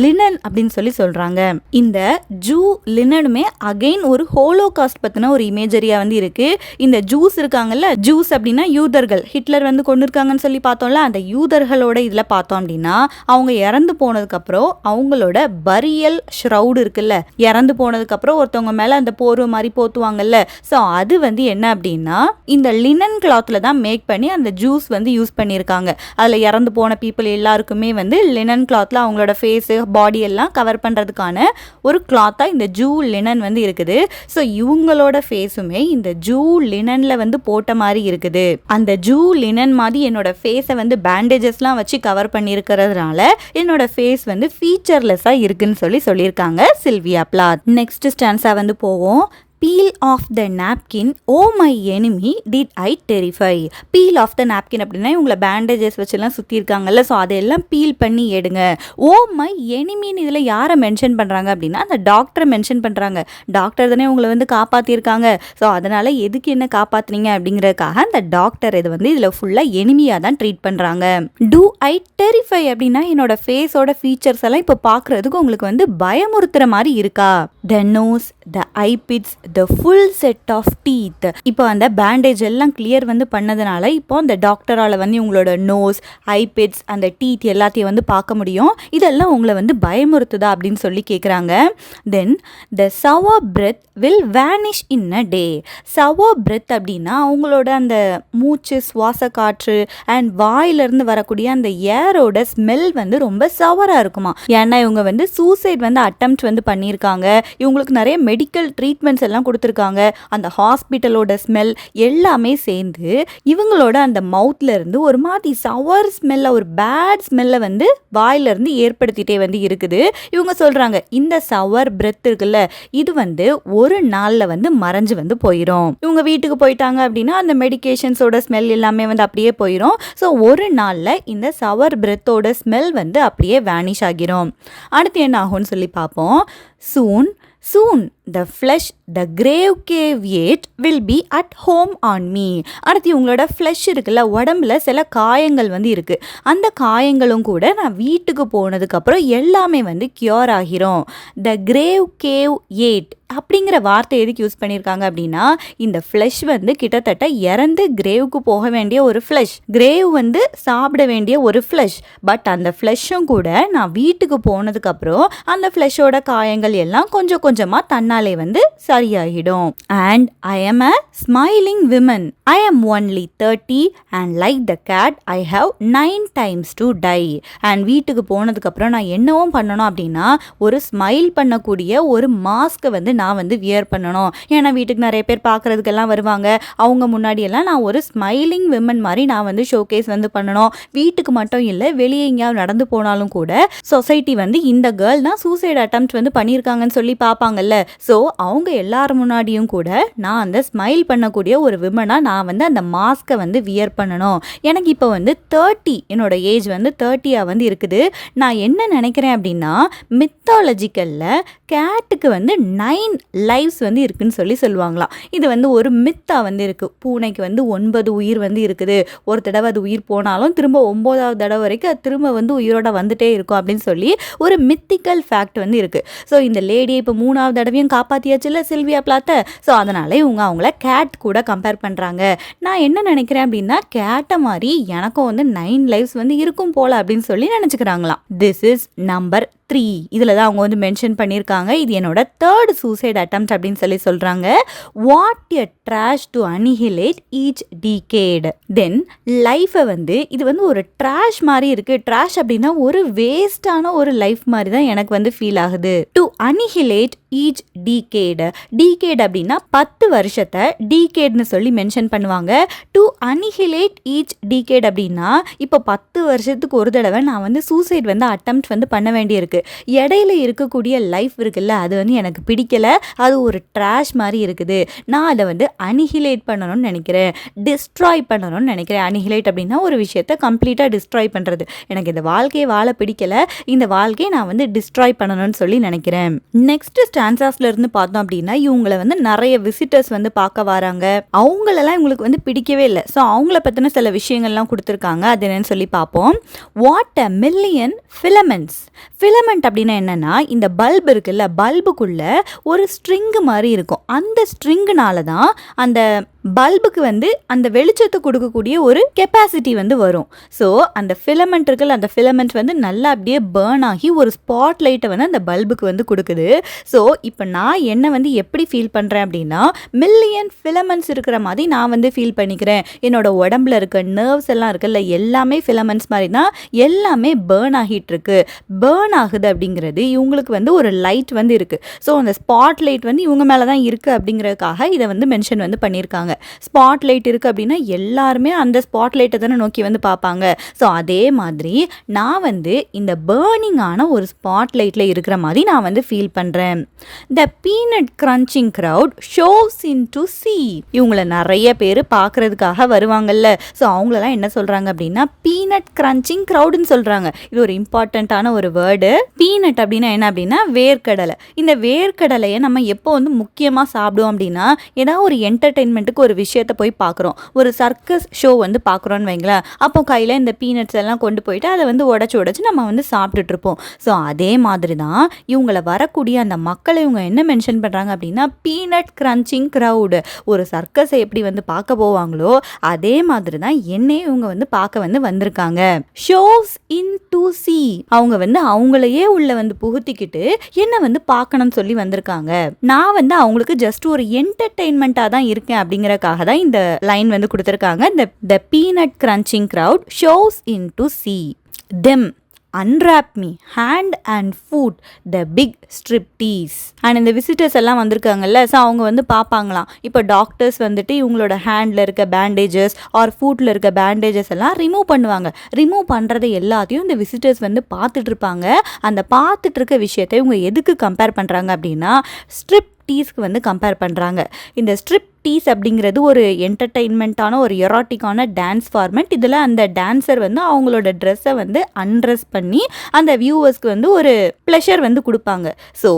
லினன் அப்படின்னு சொல்கிறாங்க. இந்த ஜூ லினனுமே அகெயின் ஒரு ஹோலோகாஸ்ட் பற்றின ஒரு இமேஜரியாக வந்து இருக்குது. இந்த ஜூஸ் இருக்காங்கல்ல, ஜூஸ் அப்படின்னா யூதர்கள், ஹிட்லர் வந்து கொண்டு இருக்காங்கன்னு சொல்லி பார்த்தோம்ல, அந்த யூதர்களோட இதில் பார்த்தோம் அப்படின்னா அவங்க இறந்து போனதுக்கப்புறம் அவங்களோட பரியல் ஷ்ரவுடு இருக்குல்ல, இறந்து போனதுக்கப்புறம் ஒருத்தவங்க மேலே அந்த போர்வை மாதிரி போத்துவாங்கல்ல, ஸோ அது வந்து என்ன அப்படின்னா இந்த லினன் கிளாத்தில் தான் மேக் பண்ணி அந்த ஜூஸ் வந்து யூஸ் பண்ணியிருக்காங்க. அதில் இறந்து போன பீப்புள் எல்லாருக்குமே வந்து லினன் கிளாத்தில் அவங்களோட ஃபேஸு பாடி எல்லாம் கவர் பண்ணுறதுக்கான ஒரு கிளாத்தாக இந்த ஜூ லினன் வந்து இருக்குது. ஸோ இவங்களோட ஃபேஸுமே இந்த ஜூ லினனில் வந்து போட்ட மாதிரி இருக்குது. அந்த ஜூ லினன் மாதிரி என்னோட ஃபேஸை வந்து பேண்டேஜஸ்லாம் வச்சு கவர் பண்ணியிருக்கிறதுனால என்னோட ஃபேஸ் வந்து ஃபீச்சர்லெஸ்ஸாக இருக்குன்னு சொல்லியிருக்காங்க சில்வியா பிளாத். நெக்ஸ்ட் ஸ்டான்ஸாக வந்து போவோம். Peel off the napkin, oh my enemy did I terrify. Peel off the napkin அப்படின்னா இவங்களை பேண்டேஜஸ் வச்சுலாம் சுற்றிருக்காங்கல்ல, ஸோ அதையெல்லாம் பீல் பண்ணி எடுங்க. ஓ மை எனிமின்னு இதில் யாரை மென்ஷன் பண்ணுறாங்க அப்படின்னா அந்த டாக்டரை மென்ஷன் பண்ணுறாங்க. டாக்டர் தானே உங்களை வந்து காப்பாற்றிருக்காங்க, ஸோ அதனால் எதுக்கு என்ன காப்பாற்றுனீங்க அப்படிங்கிறதுக்காக அந்த டாக்டர் இது வந்து இதில் ஃபுல்லாக எனிமியாக தான் ட்ரீட் பண்ணுறாங்க. டூ ஐ டெரிஃபை அப்படின்னா என்னோட ஃபேஸோட ஃபீச்சர்ஸ் எல்லாம் இப்போ பார்க்குறதுக்கு உங்களுக்கு வந்து பயமுறுத்துகிற மாதிரி இருக்கா. The nose, the eyepits, the full set of teeth. இப்போ அந்த பேண்டேஜ் எல்லாம் கிளியர் வந்து பண்ணதுனால இப்போ அந்த டாக்டரால் வந்து உங்களோட நோஸ், ஐபிட்ஸ், அந்த டீத் எல்லாத்தையும் வந்து பார்க்க முடியும். இதெல்லாம் உங்களை வந்து பயமுறுத்துதா அப்படின்னு சொல்லி கேட்குறாங்க. தென் the sour breath will vanish in a day. sour breath அப்படின்னா அவங்களோட அந்த மூச்சு, சுவாச காற்று அண்ட் வாயிலிருந்து வரக்கூடிய அந்த ஏரோட ஸ்மெல் வந்து ரொம்ப சவராக இருக்குமா. ஏன்னா இவங்க வந்து சூசைட் வந்து அட்டெம்ப்ட் வந்து பண்ணியிருக்காங்க. இவங்களுக்கு நிறைய மெடிக்கல் ட்ரீட்மெண்ட்ஸ் எல்லாம் கொடுத்துருக்காங்க. அந்த ஹாஸ்பிட்டலோட ஸ்மெல் எல்லாமே சேர்ந்து இவங்களோட அந்த மவுத்ல இருந்து ஒரு மாதிரி சவர் ஸ்மெல்ல, ஒரு பேட் ஸ்மெல்ல வந்து வாயிலிருந்து ஏற்படுத்திட்டே வந்து இருக்குது. இவங்க சொல்றாங்க இந்த சவர் பிரெத் இருக்குல்ல இது வந்து ஒரு நாள்ல வந்து மறைஞ்சு வந்து போயிடும். இவங்க வீட்டுக்கு போயிட்டாங்க அப்படின்னா அந்த மெடிகேஷன்ஸோட ஸ்மெல் எல்லாமே வந்து அப்படியே போயிடும். ஸோ ஒரு நாள்ல இந்த சவர் பிரெத்தோட ஸ்மெல் வந்து அப்படியே வேனிஷ் ஆகிரும். அடுத்து என்ன ஆகும்னு சொல்லி பார்ப்போம். Soon Soon the flesh the grave cave ate will be at home on me. அடுத்து உங்களோட ஃப்ளஷ் இருக்குல்ல, உடம்புல சில காயங்கள் வந்து இருக்கு. அந்த காயங்களும் கூட நான் வீட்டுக்கு போனதுக்கப்புறம் எல்லாமே வந்து கியூர் ஆகிரும். The grave cave ate அப்படிங்கிற வார்த்தை எதுக்கு யூஸ் பண்ணியிருக்காங்க அப்படின்னா, இந்த ஃப்ளஷ் வந்து கிட்டத்தட்ட இறந்து கிரேவுக்கு போக வேண்டிய ஒரு ஃப்ளஷ், கிரேவ் வந்து சாப்பிட வேண்டிய ஒரு ஃப்ளஷ். பட் அந்த ஃப்ளஷும் கூட நான் வீட்டுக்கு போனதுக்கப்புறம் அந்த ஃப்ளஷோட காயங்கள் எல்லாம் கொஞ்சம் கொஞ்சமாக தன்னாலே வந்து சரியாகிடும். And I am a smiling women. I am only 30 and like the cat I have 9 times to die. And வீட்டுக்கு போனதுக்கப்புறம் நான் என்னவும் பண்ணணும் அப்படின்னா, ஒரு ஸ்மைல் பண்ணக்கூடிய ஒரு மாஸ்க்கை வந்து நான் வந்து வியர் பண்ணணும். ஏன்னா வீட்டுக்கு நிறைய பேர் பார்க்குறதுக்கெல்லாம் வருவாங்க. அவங்க முன்னாடியெல்லாம் நான் ஒரு ஸ்மைலிங் விமன் மாதிரி நான் வந்து ஷோகேஸ் வந்து பண்ணணும். வீட்டுக்கு மட்டும் இல்லை, வெளியே எங்கேயாவது நடந்து போனாலும் கூட சொசைட்டி வந்து இந்த கேர்ள் தான் சூசைட் அட்டெம்ப்ட் வந்து பண்ணியிருக்காங்கன்னு சொல்லி பார்ப்பாங்கல்ல. ஸோ அவங்க எல்லாரும் முன்னாடியும் கூட நான் அந்த ஸ்மைல் பண்ணக்கூடிய ஒரு விமனாக நான் வந்து அந்த மாஸ்க்கை வந்து வியர் பண்ணணும். எனக்கு இப்போ வந்து 30, என்னோட ஏஜ் வந்து 30 வந்து இருக்குது. நான் என்ன நினைக்கிறேன் அப்படின்னா, மித்தாலஜிக்கலில் கேட்டுக்கு வந்து 9 லைவ்ஸ் வந்து இருக்குன்னு சொல்லுவாங்களாம். இது வந்து ஒரு மித்தா வந்து இருக்குது. பூனைக்கு வந்து 9 உயிர் வந்து இருக்குது. ஒரு தடவை அது உயிர் போனாலும் திரும்ப 9வது தடவை வரைக்கும் அது திரும்ப வந்து உயிரோட வந்துட்டே இருக்கும் அப்படின்னு சொல்லி ஒரு மித்திக்கல் ஃபேக்ட் வந்து இருக்குது. ஸோ இந்த லேடியை இப்போ 3வது தடவையும் காப்பாற்றியாச்சுல்ல சில்வியா பிளாத்தை. ஸோ அதனால் இவங்க அவங்கள கேட் கூட கம்பேர் பண்ணுறாங்க. நான் என்ன நினைக்கிறேன் அப்படின்னா, கேட்டை மாதிரி எனக்கும் வந்து 9 லைவ்ஸ் வந்து இருக்கும் போல அப்படின்னு சொல்லி நினச்சிக்கிறாங்களாம். This is number 3. இதில் தான் அவங்க வந்து மென்ஷன் பண்ணியிருக்காங்க. இது என்னோட 3rd சூசைட் அட்டெம்ப்ட் அப்படின்னு சொல்கிறாங்க. What a trash to annihilate each decade. Then லைஃபை வந்து இது வந்து ஒரு ட்ராஷ் மாதிரி இருக்குது. ட்ராஷ் அப்படின்னா ஒரு வேஸ்டான ஒரு லைஃப் மாதிரி தான் எனக்கு வந்து ஃபீல் ஆகுது. To annihilate each decade. Decade அப்படின்னா 10 வருஷத்தை டீகேட்னு சொல்லி மென்ஷன் பண்ணுவாங்க. டு அனிஹிலேட் ஈச் டீகேட் அப்படின்னா இப்போ 10 வருஷத்துக்கு ஒரு தடவை நான் வந்து சூசைட் வந்து அட்டெம்ப்ட் வந்து பண்ண வேண்டியிருக்கு. இடையில இருக்கக்கூடிய லைஃப் இருக்குல்ல, அது வந்து எனக்கு பிடிக்கல. அது ஒரு ட்ராஷ் மாதிரி இருக்குது. நான் அதை வந்து அனிஹிலேட் பண்ணணும்னு நினைக்கிறேன், டிஸ்ட்ராய் பண்ணணும்னு நினைக்கிறேன். அனிஹிலேட் அப்படின்னா ஒரு விஷயத்தை கம்ப்ளீட்டாக டிஸ்ட்ராய் பண்ணுறது. எனக்கு இந்த வாழ்க்கையை வாழ பிடிக்கல, இந்த வாழ்க்கையை நான் வந்து டிஸ்ட்ராய் பண்ணணும்னு சொல்லி நினைக்கிறேன். நெக்ஸ்ட் ஸ்டான்சாஸ்ல இருந்து பார்த்தோம் அப்படின்னா, இவங்களை வந்து நிறைய விசிட்டர்ஸ் வந்து பார்க்க வராங்க. அவங்களெல்லாம் இவங்களுக்கு வந்து பிடிக்கவே இல்லை. ஸோ அவங்கள பற்றின சில விஷயங்கள்லாம் கொடுத்துருக்காங்க. அது என்னன்னு சொல்லி பார்ப்போம். What a million filaments. Filament அப்படின்னா என்னன்னா, இந்த பல்பு இருக்குல்ல, பல்புக்குள்ள ஒரு ஸ்ட்ரிங்கு மாதிரி இருக்கும். அந்த ஸ்ட்ரிங்குனால தான் அந்த பல்புக்கு வந்து அந்த வெளிச்சத்தை கொடுக்கக்கூடிய ஒரு கெப்பாசிட்டி வந்து வரும். ஸோ அந்த ஃபிலமெண்ட் இருக்குல்ல, அந்த ஃபிலமெண்ட் வந்து நல்லா அப்படியே பேர்ன் ஆகி ஒரு ஸ்பாட் லைட்டை வந்து அந்த பல்புக்கு வந்து கொடுக்குது. ஸோ இப்போ நான் என்ன வந்து எப்படி ஃபீல் பண்ணுறேன் அப்படின்னா, மில்லியன் ஃபிலமெண்ட்ஸ் இருக்கிற மாதிரி நான் வந்து ஃபீல் பண்ணிக்கிறேன். என்னோட உடம்புல இருக்க நர்வ்ஸ் எல்லாம் இருக்குல்ல, எல்லாமே ஃபிலமெண்ட்ஸ் மாதிரி தான், எல்லாமே பேர்ன் ஆகிட்டு இருக்கு. பேர்ன் ஆகுது அப்படிங்கிறது இவங்களுக்கு வந்து ஒரு லைட் வந்து இருக்குது. ஸோ அந்த ஸ்பாட் லைட் வந்து இவங்க மேலே தான் இருக்குது அப்படிங்கிறதுக்காக இதை வந்து மென்ஷன் வந்து பண்ணியிருக்காங்க. ஸ்பாட் லைட் இருக்குது அப்படின்னா எல்லாருமே அந்த ஸ்பாட் லைட்டை தானே நோக்கி வந்து பார்ப்பாங்க. ஸோ அதே மாதிரி நான் வந்து இந்த பேர்னிங்கான ஒரு ஸ்பாட் லைட்டில் இருக்கிற மாதிரி நான் வந்து ஃபீல் பண்ணுறேன். The peanut crunching crowd shoves in to see. இவங்களை நிறைய பேர் பார்க்குறதுக்காக வருவாங்கல்ல. ஸோ அவங்களெல்லாம் என்ன சொல்கிறாங்க அப்படின்னா, பீனட் கிரன்ச்சிங் க்ரௌடுன்னு சொல்கிறாங்க. இது ஒரு இம்பார்ட்டண்ட்டான ஒரு வேர்டு. பீனட் அப்படின்னா என்ன அப்படின்னா வேர்க்கடலை. இந்த வேர்க்கடலையை நம்ம எப்போ வந்து முக்கியமாக சாப்பிடுவோம் அப்படின்னா, ஏதாவது ஒரு என்டர்டெயின்மெண்ட்டுக்கு ஒரு விஷயத்தை போய் பார்க்குறோம், ஒரு சர்க்கஸ் ஷோ வந்து பார்க்குறோன்னு வைங்களேன். அப்போ கையில் இந்த பீனட்ஸ் எல்லாம் கொண்டு போயிட்டு அதை வந்து உடச்சி நம்ம வந்து சாப்பிட்டுட்டு இருப்போம். ஸோ அதே மாதிரி தான் இவங்களை வரக்கூடிய அந்த மக்களை இவங்க என்ன மென்ஷன் பண்ணுறாங்க அப்படின்னா, பீனட் கிரன்ச்சிங் க்ரௌடு. ஒரு சர்க்கஸை எப்படி வந்து பார்க்க போவாங்களோ அதே மாதிரி தான் என்னையும் இவங்க வந்து பார்க்க வந்து வந்திருக்காங்க. Shows in to C. அவங்க வந்து அவங்களையே உள்ள வந்து புகுத்திக்கிட்டு என்ன வந்து பார்க்கணும்னு சொல்லி வந்திருக்காங்க. நான் வந்து அவங்களுக்கு ஜஸ்ட் ஒரு என்டர்டெயின்மெண்ட்டாக தான் இருக்கேன் அப்படிங்கிறக்காக தான் இந்த லைன் வந்து கொடுத்துருக்காங்க. The peanut crunching crowd shows in to see them unwrap me hand and foot the big striptease. And இந்த விசிட்டர்ஸ் எல்லாம் வந்திருக்காங்கல்ல, ஸோ அவங்க வந்து பார்ப்பாங்களாம். இப்போ டாக்டர்ஸ் வந்துட்டு இவங்களோட ஹேண்டில் இருக்க பேண்டேஜஸ் ஆர் ஃபுட்டில் இருக்க பேண்டேஜஸ் எல்லாம் ரிமூவ் பண்ணுவாங்க. ரிமூவ் பண்ணுறது எல்லாத்தையும் இந்த விசிட்டர்ஸ் வந்து பார்த்துட்டு இருப்பாங்க. அந்த பார்த்துட்டு இருக்க விஷயத்தை இவங்க எதுக்கு கம்பேர் பண்ணுறாங்க அப்படின்னா, ஸ்ட்ரிப் டீஸ்க்கு வந்து கம்பேர் பண்ணுறாங்க. இந்த ஸ்ட்ரிப் ஸ்ட்ரிப்டீஸ் அப்படிங்கிறது ஒரு என்டர்டெயின்மெண்ட்டான ஒரு எராட்டிக்கான டான்ஸ் ஃபார்மேட். இதில் அந்த டான்ஸர் வந்து அவங்களோட ட்ரெஸ்ஸை வந்து அன்ட்ரெஸ் பண்ணி அந்த வியூவர்ஸ்க்கு வந்து ஒரு ப்ளஷர் வந்து கொடுப்பாங்க. ஸோ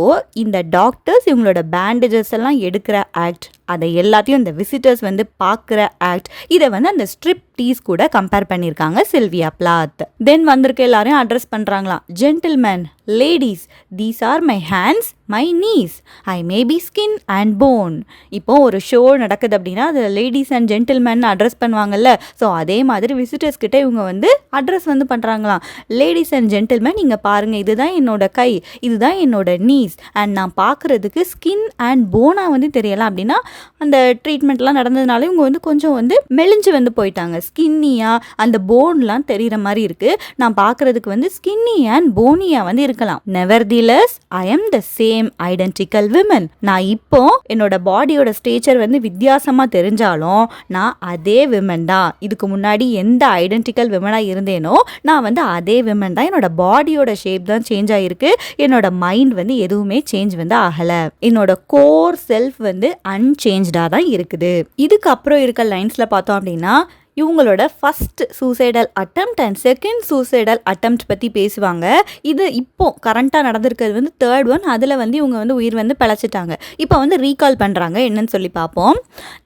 இந்த டாக்டர்ஸ் இவங்களோட பேண்டேஜஸ் எல்லாம் எடுக்கிற ஆக்ட், அதை எல்லாத்தையும் இந்த விசிட்டர்ஸ் வந்து பார்க்குற ஆக்ட், இதை வந்து அந்த ஸ்ட்ரிப்டீஸ் கூட கம்பேர் பண்ணியிருக்காங்க சில்வியா பிளாத். தென் வந்திருக்க எல்லாரையும் அட்ரஸ் பண்ணுறாங்களாம். Gentlemen, ladies, these are my hands, my knees, I may be skin and bone. இப்போ ஒரு ஷோ நடக்குது அப்படின்னா அது லேடிஸ் அண்ட் ஜென்டில்மேன் அட்ரஸ் பண்ணுவாங்கல்ல. ஸோ அதே மாதிரி விசிட்டர்ஸ் கிட்ட இவங்க வந்து அட்ரஸ் வந்து பண்ணுறாங்களாம். லேடிஸ் அண்ட் ஜென்டில்மேன், நீங்கள் பாருங்கள், இதுதான் என்னோட கை, இதுதான் என்னோட நீஸ், அண்ட் நான் பார்க்குறதுக்கு ஸ்கின் அண்ட் போனாக வந்து தெரியலாம். அப்படின்னா அந்த ட்ரீட்மெண்ட்லாம் நடந்ததுனால இவங்க வந்து கொஞ்சம் வந்து மெலிஞ்சு வந்து போயிட்டாங்க. ஸ்கின்னியாக அந்த போன்லாம் தெரிகிற மாதிரி இருக்குது. நான் பார்க்குறதுக்கு வந்து ஸ்கின்னி அண்ட் போனியாக வந்து இருக்கலாம். Nevertheless I am the same identical women. நான் இப்போ என்னோட பாடியோட ஸ்டேச்சர் வந்து வித்தியாசமாக தெரிஞ்சாலும் நான் அதே விமன் தான். இதுக்கு முன்னாடி எந்த ஐடென்டிக்கல் விமனாக இருந்தேனோ நான் வந்து அதே விமன் தான். என்னோட பாடியோட ஷேப் தான் சேஞ்ச் ஆகிருக்கு. என்னோட மைண்ட் வந்து எதுவுமே சேஞ்ச் வந்து ஆகலை. என்னோட கோர் செல்ஃப் வந்து அன்சேஞ்ச்டாக தான் இருக்குது. இதுக்கப்புறம் இருக்க லைன்ஸில் பார்த்தோம் அப்படின்னா இவங்களோட first suicidal attempt and second suicidal attempt பற்றி பேசுவாங்க. இது இப்போ கரண்ட்டாக நடந்திருக்கிறது வந்து தேர்ட் ஒன். அதில் வந்து இவங்க வந்து உயிர் வந்து பிழைச்சிட்டாங்க. இப்போ வந்து ரீகால் பண்ணுறாங்க. என்னன்னு சொல்லி பார்ப்போம்.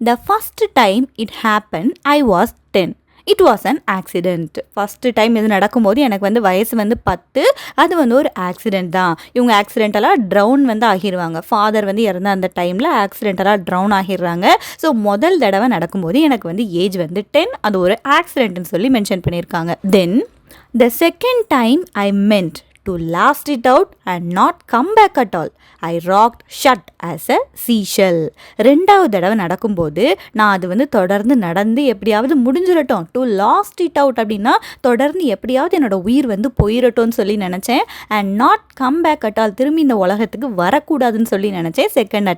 The first time it happen I was 10. It was an accident. First time இது நடக்கும்போது எனக்கு வந்து வயசு வந்து 10. அது வந்து ஒரு ஆக்சிடெண்ட் தான். இவங்க ஆக்சிடென்டலாக ட்ரவுன் வந்து ஆகிடுவாங்க. ஃபாதர் வந்து இறந்த அந்த டைமில் ஆக்சிடென்டலாக ட்ரவுன் ஆகிடுறாங்க. ஸோ முதல் தடவை நடக்கும்போது எனக்கு வந்து ஏஜ் வந்து 10. அது ஒரு ஆக்சிடென்ட்னு சொல்லி மென்ஷன் பண்ணியிருக்காங்க. Then the second time I meant to last it out and not come back at all. I rocked shut as a seashell. ரெண்டாவது தடவை நடக்கும்போது நான் அது வந்து தொடர்ந்து நடந்து எப்படியாவது முடிஞ்சிடட்டும். to last it out அப்படின்னா தொடர்ந்து எப்படியாவது என்னோட உயிர் வந்து போயிடட்டும்னு சொல்லி நினச்சேன். and not come back at all, திரும்பி இந்த உலகத்துக்கு வரக்கூடாதுன்னு சொல்லி நினச்சேன். செகண்ட்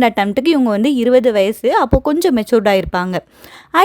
அட்டம்ப்ட்டுக்கு இவங்க வந்து 20 வயசு, அப்போ கொஞ்சம் மெச்சூர்டாக இருப்பாங்க.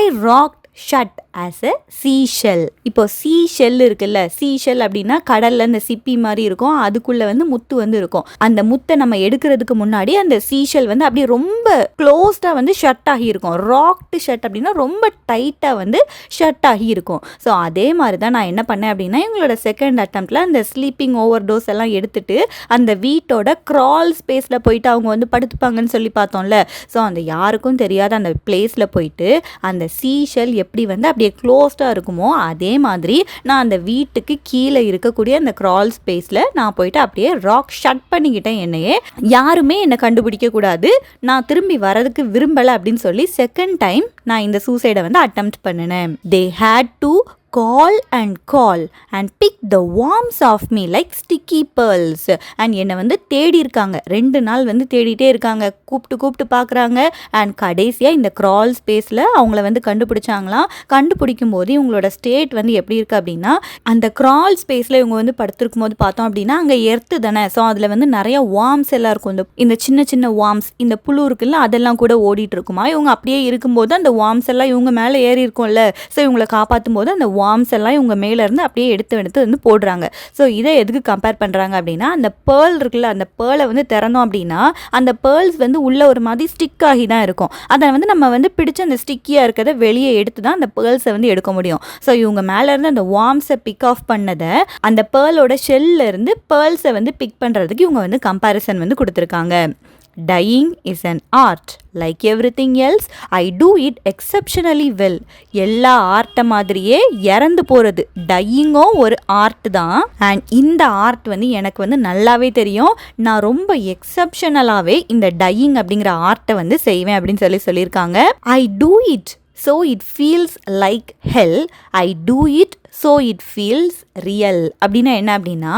I rocked shut as a seashell. இப்போ சீஷெல் இருக்குல்ல, சீஷெல் அப்படின்னா கடலில் இந்த சிப்பி மாதிரி இருக்கும், அதுக்குள்ளே வந்து முத்து வந்து இருக்கும். அந்த முத்தை நம்ம எடுக்கிறதுக்கு முன்னாடி அந்த சீஷெல் வந்து அப்படியே ரொம்ப க்ளோஸ்டாக வந்து ஷட் ஆகி இருக்கும். ராக்டு ஷட் அப்படின்னா ரொம்ப டைட்டாக வந்து ஷட் ஆகி இருக்கும். ஸோ அதே மாதிரி தான் நான் என்ன பண்ணேன் அப்படின்னா இவங்களோட செகண்ட் அட்டம்ப்டில் அந்த ஸ்லீப்பிங் ஓவர் டோஸ் எல்லாம் எடுத்துட்டு அந்த வீட்டோட க்ரால் ஸ்பேஸில் போயிட்டு அவங்க வந்து படுத்துப்பாங்கன்னு சொல்லி பார்த்தோம்ல. ஸோ அந்த யாருக்கும் தெரியாத அந்த பிளேஸில் போயிட்டு அந்த சீஷெல் எப்படி வந்து அப்படியே க்ளோஸ்டாக இருக்குமோ அதே மாதிரி நான் அந்த வீட்டுக்கு கீழே இருக்கக்கூடிய அந்த க்ரால் ஸ்பேஸில் நான் போயிட்டு அப்படியே ராக் ஷட் பண்ணிக்கிட்டேன். என்னையே யாருமே என்னை கண்டுபிடிக்க கூடாது, நான் திரும்பி வரதுக்கு விரும்பலை அப்படின்னு சொல்லி செகண்ட் டைம் நான் இந்த சூசைடை வந்து அட்டெம்ப்ட் பண்ணினேன். They had to call and pick the worms of me like sticky pearls. And என்னை வந்து தேடி இருக்காங்க. 2 நாள் வந்து தேடிட்டே இருக்காங்க, கூப்பிட்டு பார்க்குறாங்க. அண்ட் கடைசியாக இந்த க்ரால் ஸ்பேஸில் அவங்கள வந்து கண்டுபிடிச்சாங்களாம். கண்டுபிடிக்கும் போது இவங்களோட ஸ்டேட் வந்து எப்படி இருக்குது அப்படின்னா அந்த க்ரால் ஸ்பேஸில் இவங்க வந்து படுத்திருக்கும் போது பார்த்தோம் அப்படின்னா அங்கே எர்த்து தானே. ஸோ அதில் வந்து நிறைய வார்ம்ஸ் எல்லாம் இருக்கும். இந்த சின்ன வார்ம்ஸ், இந்த புழு இருக்குல்ல, அதெல்லாம் கூட ஓடிட்டு இருக்குமா. இவங்க அப்படியே இருக்கும்போது அந்த வார்ம்ஸ் எல்லாம் இவங்க மேலே ஏறி இருக்கும்ல. ஸோ இவங்களை காப்பாற்றும் போது அந்த வார்ம்ஸ் எல்லாம் இவங்க மேலேருந்து அப்படியே எடுத்து வந்து போடுறாங்க. ஸோ இதை எதுக்கு கம்பேர் பண்ணுறாங்க அப்படின்னா அந்த பேர்ல் இருக்குல்ல, அந்த பேர்லை வந்து திறந்தோம் அப்படின்னா அந்த பேர்ல்ஸ் வந்து உள்ள ஒரு மாதிரி ஸ்டிக் ஆகி தான் இருக்கும். அதை வந்து நம்ம வந்து பிடிச்சி அந்த ஸ்டிக்கியாக இருக்கிறத வெளியே எடுத்து தான் அந்த பேர்ல்ஸை வந்து எடுக்க முடியும். ஸோ இவங்க மேலேருந்து அந்த வார்ம்ஸை பிக் ஆஃப் பண்ணதை அந்த பேர்லோட ஷெல்ல இருந்து பேர்ல்ஸை வந்து பிக் பண்ணுறதுக்கு இவங்க வந்து கம்பேரிசன் வந்து கொடுத்துருக்காங்க. Dying is an art. Like everything else, I do it exceptionally well. எல்லா ஆர்ட்டை மாதிரியே இறந்து போகிறது டையிங்கும் ஒரு ஆர்ட் தான். அண்ட் இந்த ஆர்ட் வந்து எனக்கு வந்து நல்லாவே தெரியும். நான் ரொம்ப எக்ஸப்ஷனலாகவே இந்த டையிங் அப்படிங்கிற ஆர்ட்டை வந்து செய்வேன் அப்படின்னு சொல்லியிருக்காங்க. I do it so it feels like hell. I do it so it feels real. அப்படின்னா என்ன அப்படின்னா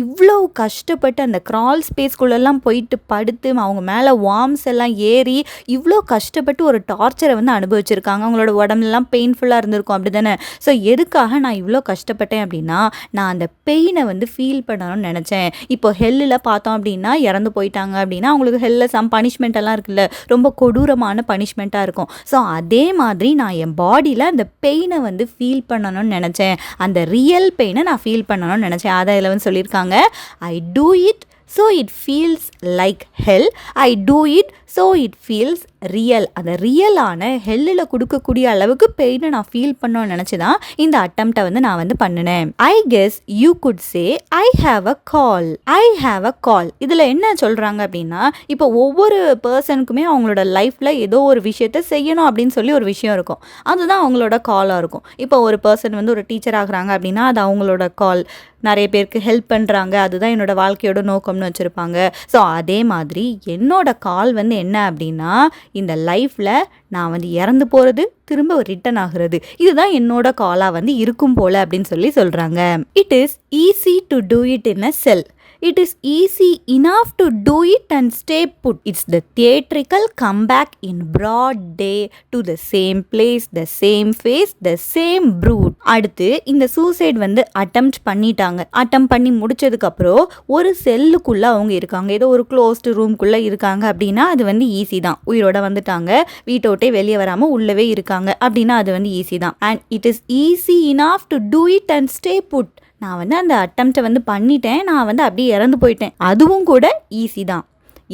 இவ்வளோ கஷ்டப்பட்டு அந்த க்ரால் ஸ்பேஸ்குள்ளெல்லாம் போயிட்டு படுத்து அவங்க மேலே வார்ம்ஸ் எல்லாம் ஏறி இவ்வளோ கஷ்டப்பட்டு ஒரு டார்ச்சரை வந்து அனுபவிச்சிருக்காங்க. அவங்களோட உடம்புலாம் பெயின்ஃபுல்லாக இருந்திருக்கும் அப்படி தானே. ஸோ எதுக்காக நான் இவ்வளோ கஷ்டப்பட்டேன் அப்படின்னா நான் அந்த பெயினை வந்து ஃபீல் பண்ணணும்னு நினச்சேன். இப்போ ஹெல்லில் பார்த்தோம் அப்படின்னா இறந்து போயிட்டாங்க அப்படின்னா அவங்களுக்கு ஹெல்லில் சம் பனிஷ்மெண்ட் எல்லாம் இருக்குல்ல, ரொம்ப கொடூரமான பனிஷ்மெண்ட்டாக இருக்கும். ஸோ அதே மாதிரி நான் என் பாடியில் அந்த பெயினை வந்து ஃபீல் பண்ணணும்னு நினச்சேன். அந்த ரியல் பெயினை நான் ஃபீல் பண்ணணும்னு நினச்சேன். அதை இதில் வந்து சொல்லியிருக்காங்க. I do it so it feels like hell. I do it so it feels real. அந்த ரியலான ஹெல்லில் கொடுக்கக்கூடிய அளவுக்கு பெயினை நான் ஃபீல் பண்ணணும்னு நினச்சி தான் இந்த அட்டம்ப்டை வந்து நான் வந்து பண்ணினேன். I guess you could say I have a call. I have a call. இதில் என்ன சொல்கிறாங்க அப்படின்னா, இப்போ ஒவ்வொரு பர்சனுக்குமே அவங்களோட லைஃப்பில் ஏதோ ஒரு விஷயத்த செய்யணும் அப்படின்னு சொல்லி ஒரு விஷயம் இருக்கும். அதுதான் அவங்களோட காலாக இருக்கும். இப்போ ஒரு பர்சன் வந்து ஒரு டீச்சர் ஆகுறாங்க அப்படின்னா அது அவங்களோட கால். நிறைய பேருக்கு ஹெல்ப் பண்ணுறாங்க, அதுதான் என்னோட வாழ்க்கையோட நோக்கம்னு வச்சுருப்பாங்க. ஸோ அதே மாதிரி என்னோட கால் வந்து என்ன அப்படின்னா, இந்த லைஃப்பில் நான் வந்து இறந்து போகிறது, திரும்ப ரிட்டன் ஆகுறது, இதுதான் என்னோட காலாக வந்து இருக்கும் போல் அப்படின்னு சொல்கிறாங்க. It is easy to do it in a sell. It is easy enough to do it and stay put. It's the theatrical comeback in broad day to the same place, the same face, the same brute. அடுத்து இந்த suicide வந்து attempt பண்ணிட்டாங்க. Attempt பண்ணி முடிச்சதுக்கப்புறம் ஒரு செல்லுக்குள்ளே அவங்க இருக்காங்க, ஏதோ ஒரு க்ளோஸ்டு ரூம்குள்ளே இருக்காங்க அப்படின்னா அது வந்து ஈஸி தான். உயிரோட வந்துட்டாங்க, வீட்டை விட்டே வெளியே வராமல் உள்ளவே இருக்காங்க அப்படின்னா அது வந்து ஈஸி தான். And it is easy enough to do it and stay put. நான் வந்து அந்த அட்டெம்ப்டை வந்து பண்ணிட்டேன், நான் வந்து அப்படியே இறந்து போயிட்டேன், அதுவும் கூட ஈஸி தான்.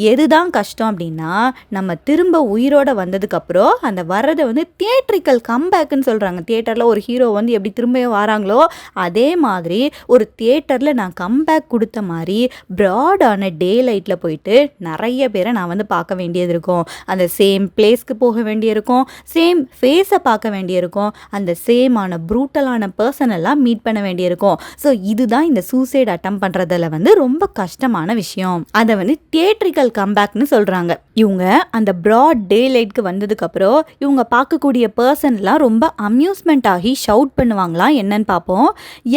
எதுதான் கஷ்டம் அப்படின்னா, நம்ம திரும்ப உயிரோட வந்ததுக்கப்புறம் அந்த வர்றதை வந்து தியேட்ரிக்கல் கம்பேக்குன்னு சொல்கிறாங்க. தியேட்டரில் ஒரு ஹீரோ வந்து எப்படி திரும்ப வராங்களோ அதே மாதிரி ஒரு தியேட்டரில் நான் கம்பேக் கொடுத்த மாதிரி ப்ராடான டே லைட்டில் போயிட்டு நிறைய பேரை நான் வந்து பார்க்க வேண்டியது இருக்கும். அந்த சேம் பிளேஸ்க்கு போக வேண்டியிருக்கும், சேம் ஃபேஸை பார்க்க வேண்டியிருக்கும், அந்த சேமான ப்ரூட்டலான பர்சன் எல்லாம் மீட் பண்ண வேண்டியிருக்கும். ஸோ இதுதான் இந்த சூசைட் அட்டம் பண்ணுறதுல வந்து ரொம்ப கஷ்டமான விஷயம். அதை வந்து தியேட்ரிக்கல் கம்பேக்னு சொல்றாங்க. இவங்க அந்த ப்ராட் டே லைட்க்கு வந்ததுக்கு அப்புறம் இவங்க பார்க்கக்கூடிய பர்சன்லாம் ரொம்ப அம்யூஸ்மெண்ட் ஆகி ஷவுட் பண்ணுவாங்களாம். என்னன்னு பார்ப்போம்.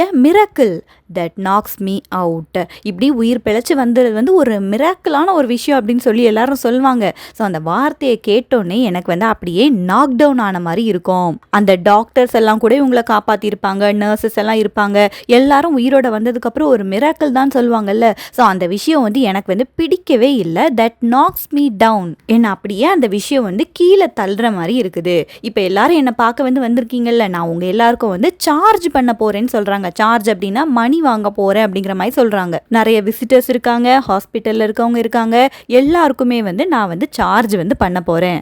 A miracle that knocks me out. இப்படி உயிர் பிழைச்சி வந்தது வந்து ஒரு மிராக்கிளான ஒரு விஷயம் அப்படின்னு சொல்லி எல்லாரும் சொல்லுவாங்க. ஸோ அந்த வார்த்தையை கேட்டோன்னே எனக்கு வந்து அப்படியே நாக் டவுன் ஆன மாதிரி இருக்கும். அந்த டாக்டர்ஸ் எல்லாம் கூட இவங்களை காப்பாற்றிருப்பாங்க, நர்சஸ் எல்லாம் இருப்பாங்க, எல்லாரும் உயிரோட வந்ததுக்கப்புறம் ஒரு மிராக்கிள் தான் சொல்லுவாங்கல்ல. ஸோ அந்த விஷயம் வந்து எனக்கு வந்து பிடிக்கவே இல்லை. That knocks me down. என்ன அப்படியே அந்த விஷயம் வந்து கீழே தள்ளுற மாதிரி இருக்குது. இப்போ எல்லாரும் என்னை பார்க்க வந்து வந்திருக்கீங்கல்ல, நான் உங்கள் எல்லாருக்கும் வந்து சார்ஜ் பண்ண போகிறேன்னு சொல்கிறாங்க. சார்ஜ் அப்படின்னா மணி வாங்க போகிறேன் அப்படிங்கிற மாதிரி சொல்கிறாங்க. நிறைய விசிட்டர்ஸ் இருக்காங்க, ஹாஸ்பிட்டலில் இருக்கவங்க இருக்காங்க, எல்லாருக்குமே வந்து நான் வந்து சார்ஜ் வந்து பண்ண போகிறேன்.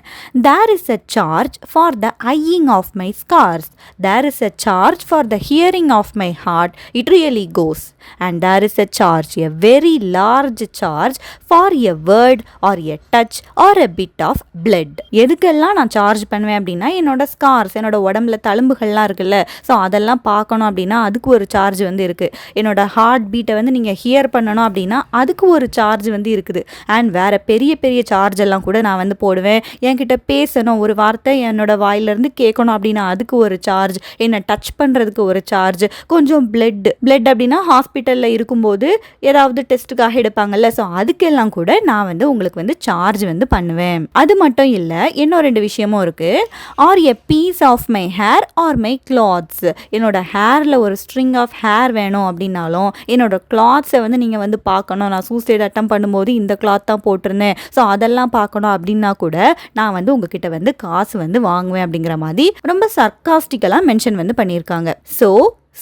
There is a charge for the eyeing of my scars. There is a charge for the hearing of my heart. It really goes. And there is a charge, a very large charge for a word or a touch or a bit of blood. எதுக்கெல்லாம் நான் charge பண்ணுவேன் அப்படின்னா, என்னோட scars, என்னோட உடம்புல தழும்புகள்லாம் இருக்குல்ல, so அதெல்லாம் பார்க்கணும் அப்படின்னா அதுக்கு ஒரு சார்ஜ் வந்து இருக்குது. என்னோட ஹார்ட் பீட்டை வந்து நீங்கள் ஹியர் பண்ணணும் அப்படின்னா அதுக்கு ஒரு சார்ஜ் வந்து இருக்குது. அண்ட் வேறு பெரிய பெரிய சார்ஜ் எல்லாம் கூட நான் வந்து போடுவேன். என்கிட்ட பேசணும், ஒரு வார்த்தை என்னோட வாயிலிருந்து கேட்கணும் அப்படின்னா அதுக்கு ஒரு சார்ஜ், என்னை டச் பண்ணுறதுக்கு ஒரு சார்ஜ், கொஞ்சம் பிளட் அப்படின்னா ஹாஸ்பிட்டலில் இருக்கும்போது ஏதாவது டெஸ்ட்டுக்காக எடுப்பாங்கல்ல, ஸோ அதுக்கெல்லாம் கூட நான் வந்து உங்களுக்கு வந்து சார்ஜ் வந்து பண்ணுவேன். அது மட்டும் இல்லை, இன்னும் 2 விஷயமும் இருக்குது. Or a piece of my hair or my clothes. என்னோட ஹேரில் ஒரு ஸ்ட்ரிங் ஆஃப் ஹேர் வேணும் அப்படின்னாலும், என்னோட கிளாத்ஸை வந்து நீங்கள் வந்து பார்க்கணும், நான் சூசைட் அட்டம் பண்ணும்போது இந்த கிளாத் தான் போட்டிருந்தேன், ஸோ அதெல்லாம் பார்க்கணும் அப்படின்னா கூட நான் வந்து உங்ககிட்ட வந்து காசு வந்து வாங்குவேன் அப்படிங்கிற மாதிரி ரொம்ப சர்க்காஸ்டிக்கலாக மென்ஷன் வந்து பண்ணியிருக்காங்க.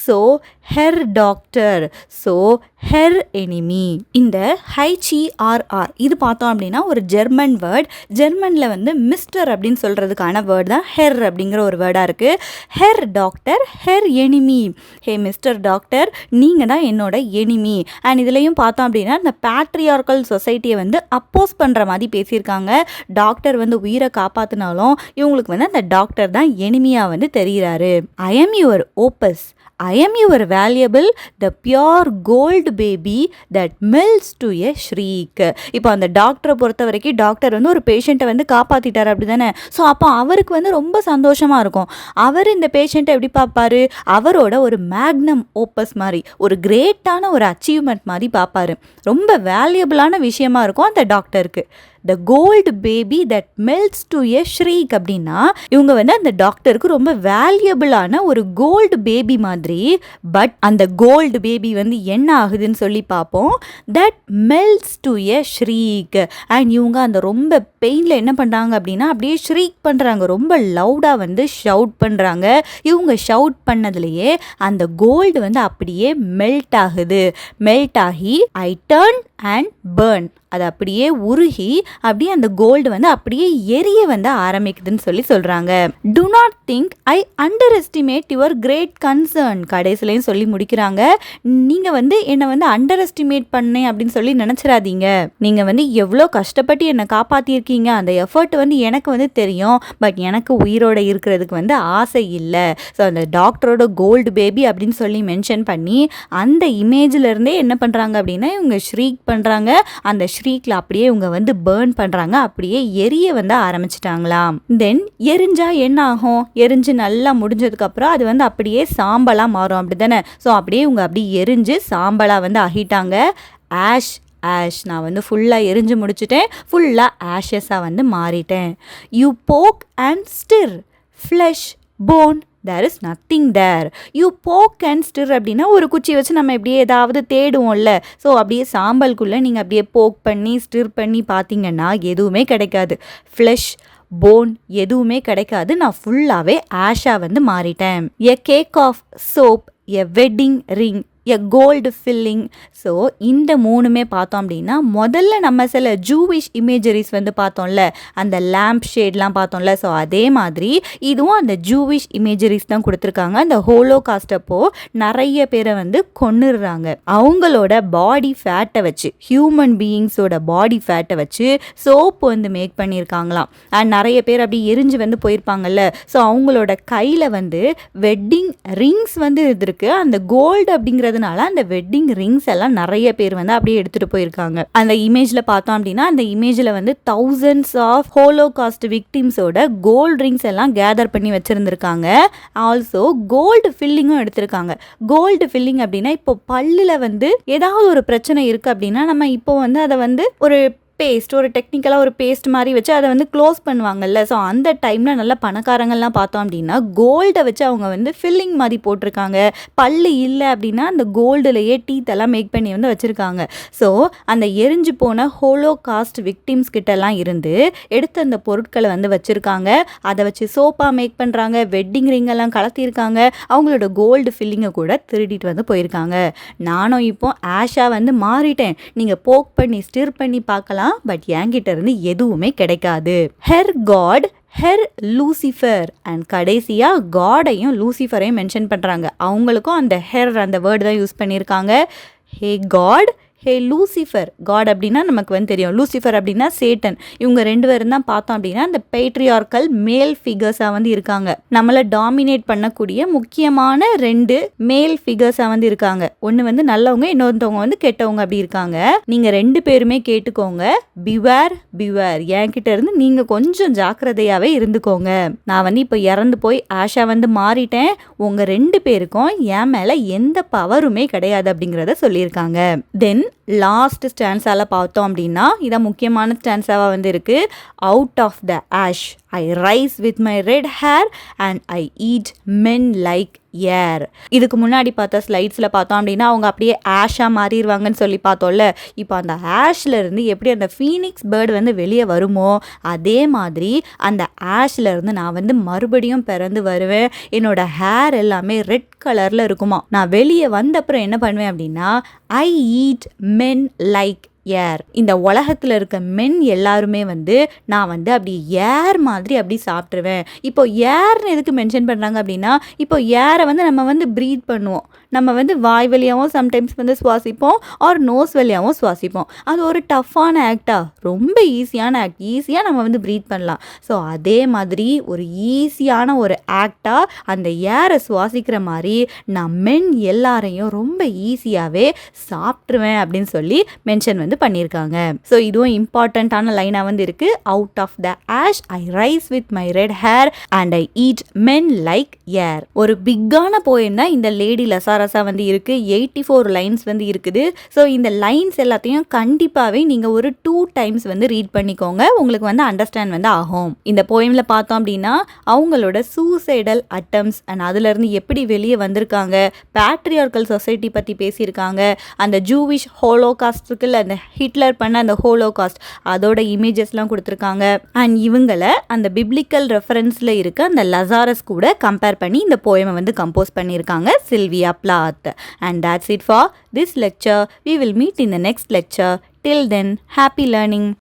So her doctor, so her enemy. இந்த HERR இது பார்த்தோம் அப்படின்னா ஒரு ஜெர்மன் வேர்ட். ஜெர்மனில் வந்து மிஸ்டர் அப்படின்னு சொல்கிறதுக்கான வேர்ட் தான் ஹெர் அப்படிங்கிற ஒரு வேர்டாக இருக்குது. Her doctor, her enemy. ஹே மிஸ்டர் டாக்டர், நீங்கள் தான் என்னோட எனிமி. அண்ட் இதுலேயும் பார்த்தோம் அப்படின்னா இந்த பேட்ரியார்கல் சொசைட்டியை வந்து அப்போஸ் பண்ணுற மாதிரி பேசியிருக்காங்க. டாக்டர் வந்து உயிரை காப்பாற்றினாலும் இவங்களுக்கு வந்து அந்த டாக்டர் தான் எனிமியாக வந்து தெரிகிறாரு. I am your opus, I am your valuable, the pure gold baby that melts to a shriek. இப்போ அந்த டாக்டரை பொறுத்த வரைக்கும் டாக்டர் வந்து ஒரு பேஷண்ட்டை வந்து காப்பாற்றிட்டார் அப்படி தானே. ஸோ அப்போ அவருக்கு வந்து ரொம்ப சந்தோஷமாக இருக்கும். அவர் இந்த பேஷண்ட்டை எப்படி பார்ப்பாரு, அவரோட ஒரு மேக்னம் ஓப்பஸ் மாதிரி, ஒரு கிரேட்டான ஒரு அச்சீவ்மெண்ட் மாதிரி பார்ப்பாரு. ரொம்ப வேல்யூபிளான விஷயமா இருக்கும் அந்த டாக்டருக்கு. The gold baby that melts to a shriek அப்படின்னா இவங்க வந்து அந்த டாக்டருக்கு ரொம்ப வேல்யூபிளான ஒரு கோல்டு பேபி மாதிரி. பட் அந்த கோல்டு பேபி வந்து என்ன ஆகுதுன்னு சொல்லி பார்ப்போம். That melts to a shriek. And இவங்க அந்த ரொம்ப பெயினில் என்ன பண்ணுறாங்க அப்படின்னா அப்படியே ஷ்ரீக் பண்ணுறாங்க, ரொம்ப லவுடாக வந்து ஷவுட் பண்ணுறாங்க. இவங்க ஷவுட் பண்ணதுலேயே அந்த கோல்டு வந்து அப்படியே மெல்ட் ஆகுது. மெல்ட் ஆகி ஐ டர்ன் அண்ட் burn. அது அப்படியே உருகி அப்படியே அந்த கோல்டு வந்து அப்படியே எரிய வந்து ஆரம்பிக்குதுன்னு சொல்கிறாங்க. Do not think I underestimate your great concern. கடைசிலையும் சொல்லி முடிக்கிறாங்க, நீங்கள் வந்து என்னை வந்து அண்டர் எஸ்டிமேட் பண்ணேன் அப்படின்னு சொல்லி நினச்சிடாதீங்க. நீங்கள் வந்து எவ்வளோ கஷ்டப்பட்டு என்னை காப்பாற்றியிருக்கீங்க, அந்த எஃபர்ட் வந்து எனக்கு வந்து தெரியும். பட் எனக்கு உயிரோட இருக்கிறதுக்கு வந்து ஆசை இல்லை. ஸோ அந்த டாக்டரோட கோல்டு பேபி அப்படின்னு சொல்லி மென்ஷன் பண்ணி அந்த இமேஜில் என்ன பண்ணுறாங்க அப்படின்னா இவங்க ஷ்ரீக் பண்ணுறாங்க. அந்த ஷ்ரீக்கில் அப்படியே இவங்க வந்து பேர்ன் பண்ணுறாங்க, அப்படியே எரிய வந்து ஆரம்பிச்சிட்டாங்களாம். தென் எரிஞ்சா என்ன ஆகும், எரிஞ்சு நல்லா முடிஞ்சதுக்கப்புறம் அது வந்து அப்படியே சாம்பலாக மாறும் அப்படி தானே. ஸோ அப்படியே இவங்க அப்படி எரிஞ்சு சாம்பலாக வந்து ஆகிட்டாங்க. ஆஷ் நான் வந்து ஃபுல்லாக எரிஞ்சு முடிச்சுட்டேன், ஃபுல்லாக ஆஷஸாக வந்து மாறிட்டேன். You poke and stir flesh bone there is nothing there. You poke and stir அப்படின்னா ஒரு குச்சி வச்சு நம்ம எப்படியே ஏதாவது தேடுவோம்ல. ஸோ அப்படியே சாம்பலுக்குள்ளே நீங்கள் அப்படியே போக் பண்ணி ஸ்டிர் பண்ணி பார்த்தீங்கன்னா எதுவுமே கிடைக்காது. ஃப்ளஷ் போன் எதுவுமே கிடைக்காது. நான் ஃபுல்லாகவே ஆஷாக வந்து மாறிட்டேன். A cake of soap, a wedding ring, a gold filling. So இந்த மூணுமே பார்த்தோம் அப்படின்னா முதல்ல நம்ம சில ஜூவிஷ் இமேஜரிஸ் வந்து பார்த்தோம்ல, அந்த லேம்ப் ஷேட்லாம் பார்த்தோம்ல. ஸோ அதே மாதிரி இதுவும் அந்த ஜூவிஷ் இமேஜரிஸ் தான் கொடுத்துருக்காங்க. அந்த ஹோலோகாஸ்ட் அப்போ நிறைய பேரை வந்து கொன்னுடுறாங்க. அவங்களோட பாடி ஃபேட்டை வச்சு, ஹியூமன் பீயிங்ஸோட பாடி ஃபேட்டை வச்சு சோப்பு வந்து மேக் பண்ணியிருக்காங்களாம். அண்ட் நிறைய பேர் அப்படி எரிஞ்சு வந்து போயிருப்பாங்கல்ல. ஸோ அவங்களோட கையில் வந்து வெட்டிங் ரிங்ஸ் வந்து இருக்கு. அந்த கோல்டு அப்படிங்கிறதுனால அந்த வெட்டிங் ரிங்ஸ் எல்லாம் நிறைய பேர் வந்து அப்படியே எடுத்துட்டு போயிருக்காங்க. அந்த இமேஜ்ல பார்த்தோம் அப்படின்னா அந்த இமேஜ்ல வந்து thousands ஆஃப் ஹோலோகாஸ்ட் விக்டிம்ஸோட கோல்டு ரிங்ஸ் எல்லாம் கேதர் பண்ணி வச்சிருந்திருக்காங்க. ஆல்சோ கோல்டு ஃபில்லிங்கும் எடுத்திருக்காங்க. கோல்டு ஃபில்லிங் அப்படின்னா இப்போ பல்லுல வந்து ஏதாவது ஒரு பிரச்சனை இருக்கு அப்படின்னா நம்ம இப்போ வந்து அதை வந்து ஒரு பேஸ்ட், ஒரு டெக்னிக்கலாக ஒரு பேஸ்ட் மாதிரி வச்சு அதை வந்து க்ளோஸ் பண்ணுவாங்கல்ல. ஸோ அந்த டைமில் நல்ல பணக்காரங்கள்லாம் பார்த்தோம் அப்படின்னா கோல்டை வச்சு அவங்க வந்து ஃபில்லிங் மாதிரி போட்டிருக்காங்க. பல்லு இல்லை அப்படின்னா அந்த கோல்டுலையே டீத் எல்லாம் மேக் பண்ணி வந்து வச்சுருக்காங்க. ஸோ அந்த எரிஞ்சு போன ஹோலோகாஸ்ட் விக்டிம்ஸ் கிட்டலாம் இருந்து எடுத்து அந்த பொருட்களை வந்து வச்சுருக்காங்க. அதை வச்சு சோப்பாக மேக் பண்ணுறாங்க, வெட்டிங் ரிங் எல்லாம் கலத்திருக்காங்க, அவங்களோட கோல்டு ஃபில்லிங்கை கூட திருடிட்டு வந்து போயிருக்காங்க. நானும் இப்போ ஆஷாக வந்து மாறிட்டேன். நீங்கள் போக் பண்ணி ஸ்டிர் பண்ணி பார்க்கலாம், பட் என்கிட்ட இருந்து எதுவுமே கிடைக்காது. Herr God, Herr Lucifer. And கடைசியாக காடையும் லூசிஃபரையும் மென்ஷன் பண்ணுறாங்க. அவங்களுக்கும் அந்த ஹெர் அந்த வேர்டு தான் யூஸ் பண்ணியிருக்காங்க. ஹே காட், ஹே லூசிஃபர். காட் அப்படின்னா நமக்கு வந்து தெரியும், லூசிஃபர் அப்படின்னா சேட்டன். இவங்க ரெண்டு பேரும் தான் பார்த்தோம் அப்படின்னா அந்த பேட்ரியார்க்கல் மேல் ஃபிகர்ஸாக வந்து இருக்காங்க. நம்மளை டாமினேட் பண்ணக்கூடிய முக்கியமான ரெண்டு மேல் ஃபிகர்ஸாக வந்து இருக்காங்க. ஒன்று வந்து நல்லவங்க, இன்னொருத்தவங்க வந்து கெட்டவங்க அப்படி இருக்காங்க. நீங்கள் ரெண்டு பேருமே கேட்டுக்கோங்க, பிவேர் பிவேர். என்கிட்ட இருந்து நீங்கள் கொஞ்சம் ஜாக்கிரதையாகவே இருந்துக்கோங்க. நான் வந்து இப்போ இறந்து போய் ஆஷா வந்து மாறிட்டேன். உங்கள் ரெண்டு பேருக்கும் என் மேலே எந்த பவருமே கிடையாது அப்படிங்கிறத சொல்லியிருக்காங்க. தென் லாஸ்ட் ஸ்டான்ஸால பார்த்தோம் அப்படின்னா இதான் முக்கியமான ஸ்டான்ஸாவாக வந்து இருக்கு. Out of the ash I rise with my red hair and I eat men like air. இதுக்கு முன்னாடி பார்த்த ஸ்லைட்ஸில் பார்த்தோம் அப்படின்னா அவங்க அப்படியே ஆஷாக மாறிடுவாங்கன்னு சொல்லி பார்த்தோம்ல. இப்போ அந்த ஆஷ்ல இருந்து எப்படி அந்த ஃபீனிக்ஸ் பேர்டு வந்து வெளியே வருமோ அதே மாதிரி அந்த ஆஷ்ல இருந்து நான் வந்து மறுபடியும் பிறந்து வருவேன். என்னோட ஹேர் எல்லாமே ரெட் கலரில் இருக்குமா. நான் வெளியே வந்த அப்புறம் என்ன பண்ணுவேன் அப்படின்னா ஐ ஈட் மென் லைக் ஏர். இந்த உலகத்தில் இருக்க மென் எல்லாருமே வந்து நான் வந்து அப்படி ஏர் மாதிரி அப்படி சாப்பிட்ருவேன். இப்போ ஏர்னு எதுக்கு மென்ஷன் பண்ணுறாங்க அப்படின்னா இப்போ ஏரை வந்து நம்ம வந்து ப்ரீத் பண்ணுவோம். நம்ம வந்து வாய் வழியாகவும் சம்டைம்ஸ் வந்து சுவாசிப்போம், ஆர் நோஸ் வழியாகவும் சுவாசிப்போம். அது ஒரு டஃப்பான ஆக்டா, ரொம்ப ஈஸியான ஆக்ட், ஈஸியாக நம்ம வந்து ப்ரீத் பண்ணலாம். ஸோ அதே மாதிரி ஒரு ஈஸியான ஒரு ஆக்டாக அந்த ஏரை சுவாசிக்கிற மாதிரி நான் மென் எல்லாரையும் ரொம்ப ஈஸியாகவே சாப்பிட்ருவேன் அப்படின்னு சொல்லி மென்ஷன் வந்து பண்ணியிருக்காங்க. ஸோ இதுவும் இம்பார்ட்டண்ட்டான லைனாக வந்து இருக்குது. Out of the ash I rise with my red hair and I eat men like air. ஒரு பிக்கான போயம் தான் இந்த லேடி லசாரஸா வந்து இருக்குது. 84 லைன்ஸ் வந்து இருக்குது. ஸோ இந்த லைன்ஸ் எல்லாத்தையும் கண்டிப்பாகவே நீங்கள் ஒரு 2 டைம்ஸ் வந்து ரீட் பண்ணிக்கோங்க, உங்களுக்கு வந்து அண்டர்ஸ்டாண்ட் வந்து ஆகும். இந்த போயமில் பார்த்தோம் அப்படின்னா அவங்களோட சூசைடல் அட்டம்ஸ் அண்ட் அதுலேருந்து எப்படி வெளியே வந்திருக்காங்க, பேட்ரியார்க்கல் சொசைட்டி பற்றி பேசியிருக்காங்க, அந்த ஜூவிஷ் ஹோலோகாஸ்டுக்கு அந்த ஹிட்லர் பண்ண அந்த ஹோலோகாஸ்ட் அதோட இமேஜஸ்லாம் கொடுத்துருக்காங்க. அண்ட் இவங்களை அந்த பிப்ளிக்கல் ரெஃபரன்ஸில் இருக்க அந்த லசாரஸ் கூட கம்பேர் பண்ணி இந்த போயமை வந்து கம்போஸ் பண்ணியிருக்காங்க Sylvia Plath. And that's it for this lecture. We will meet in the next lecture. Till then, happy learning.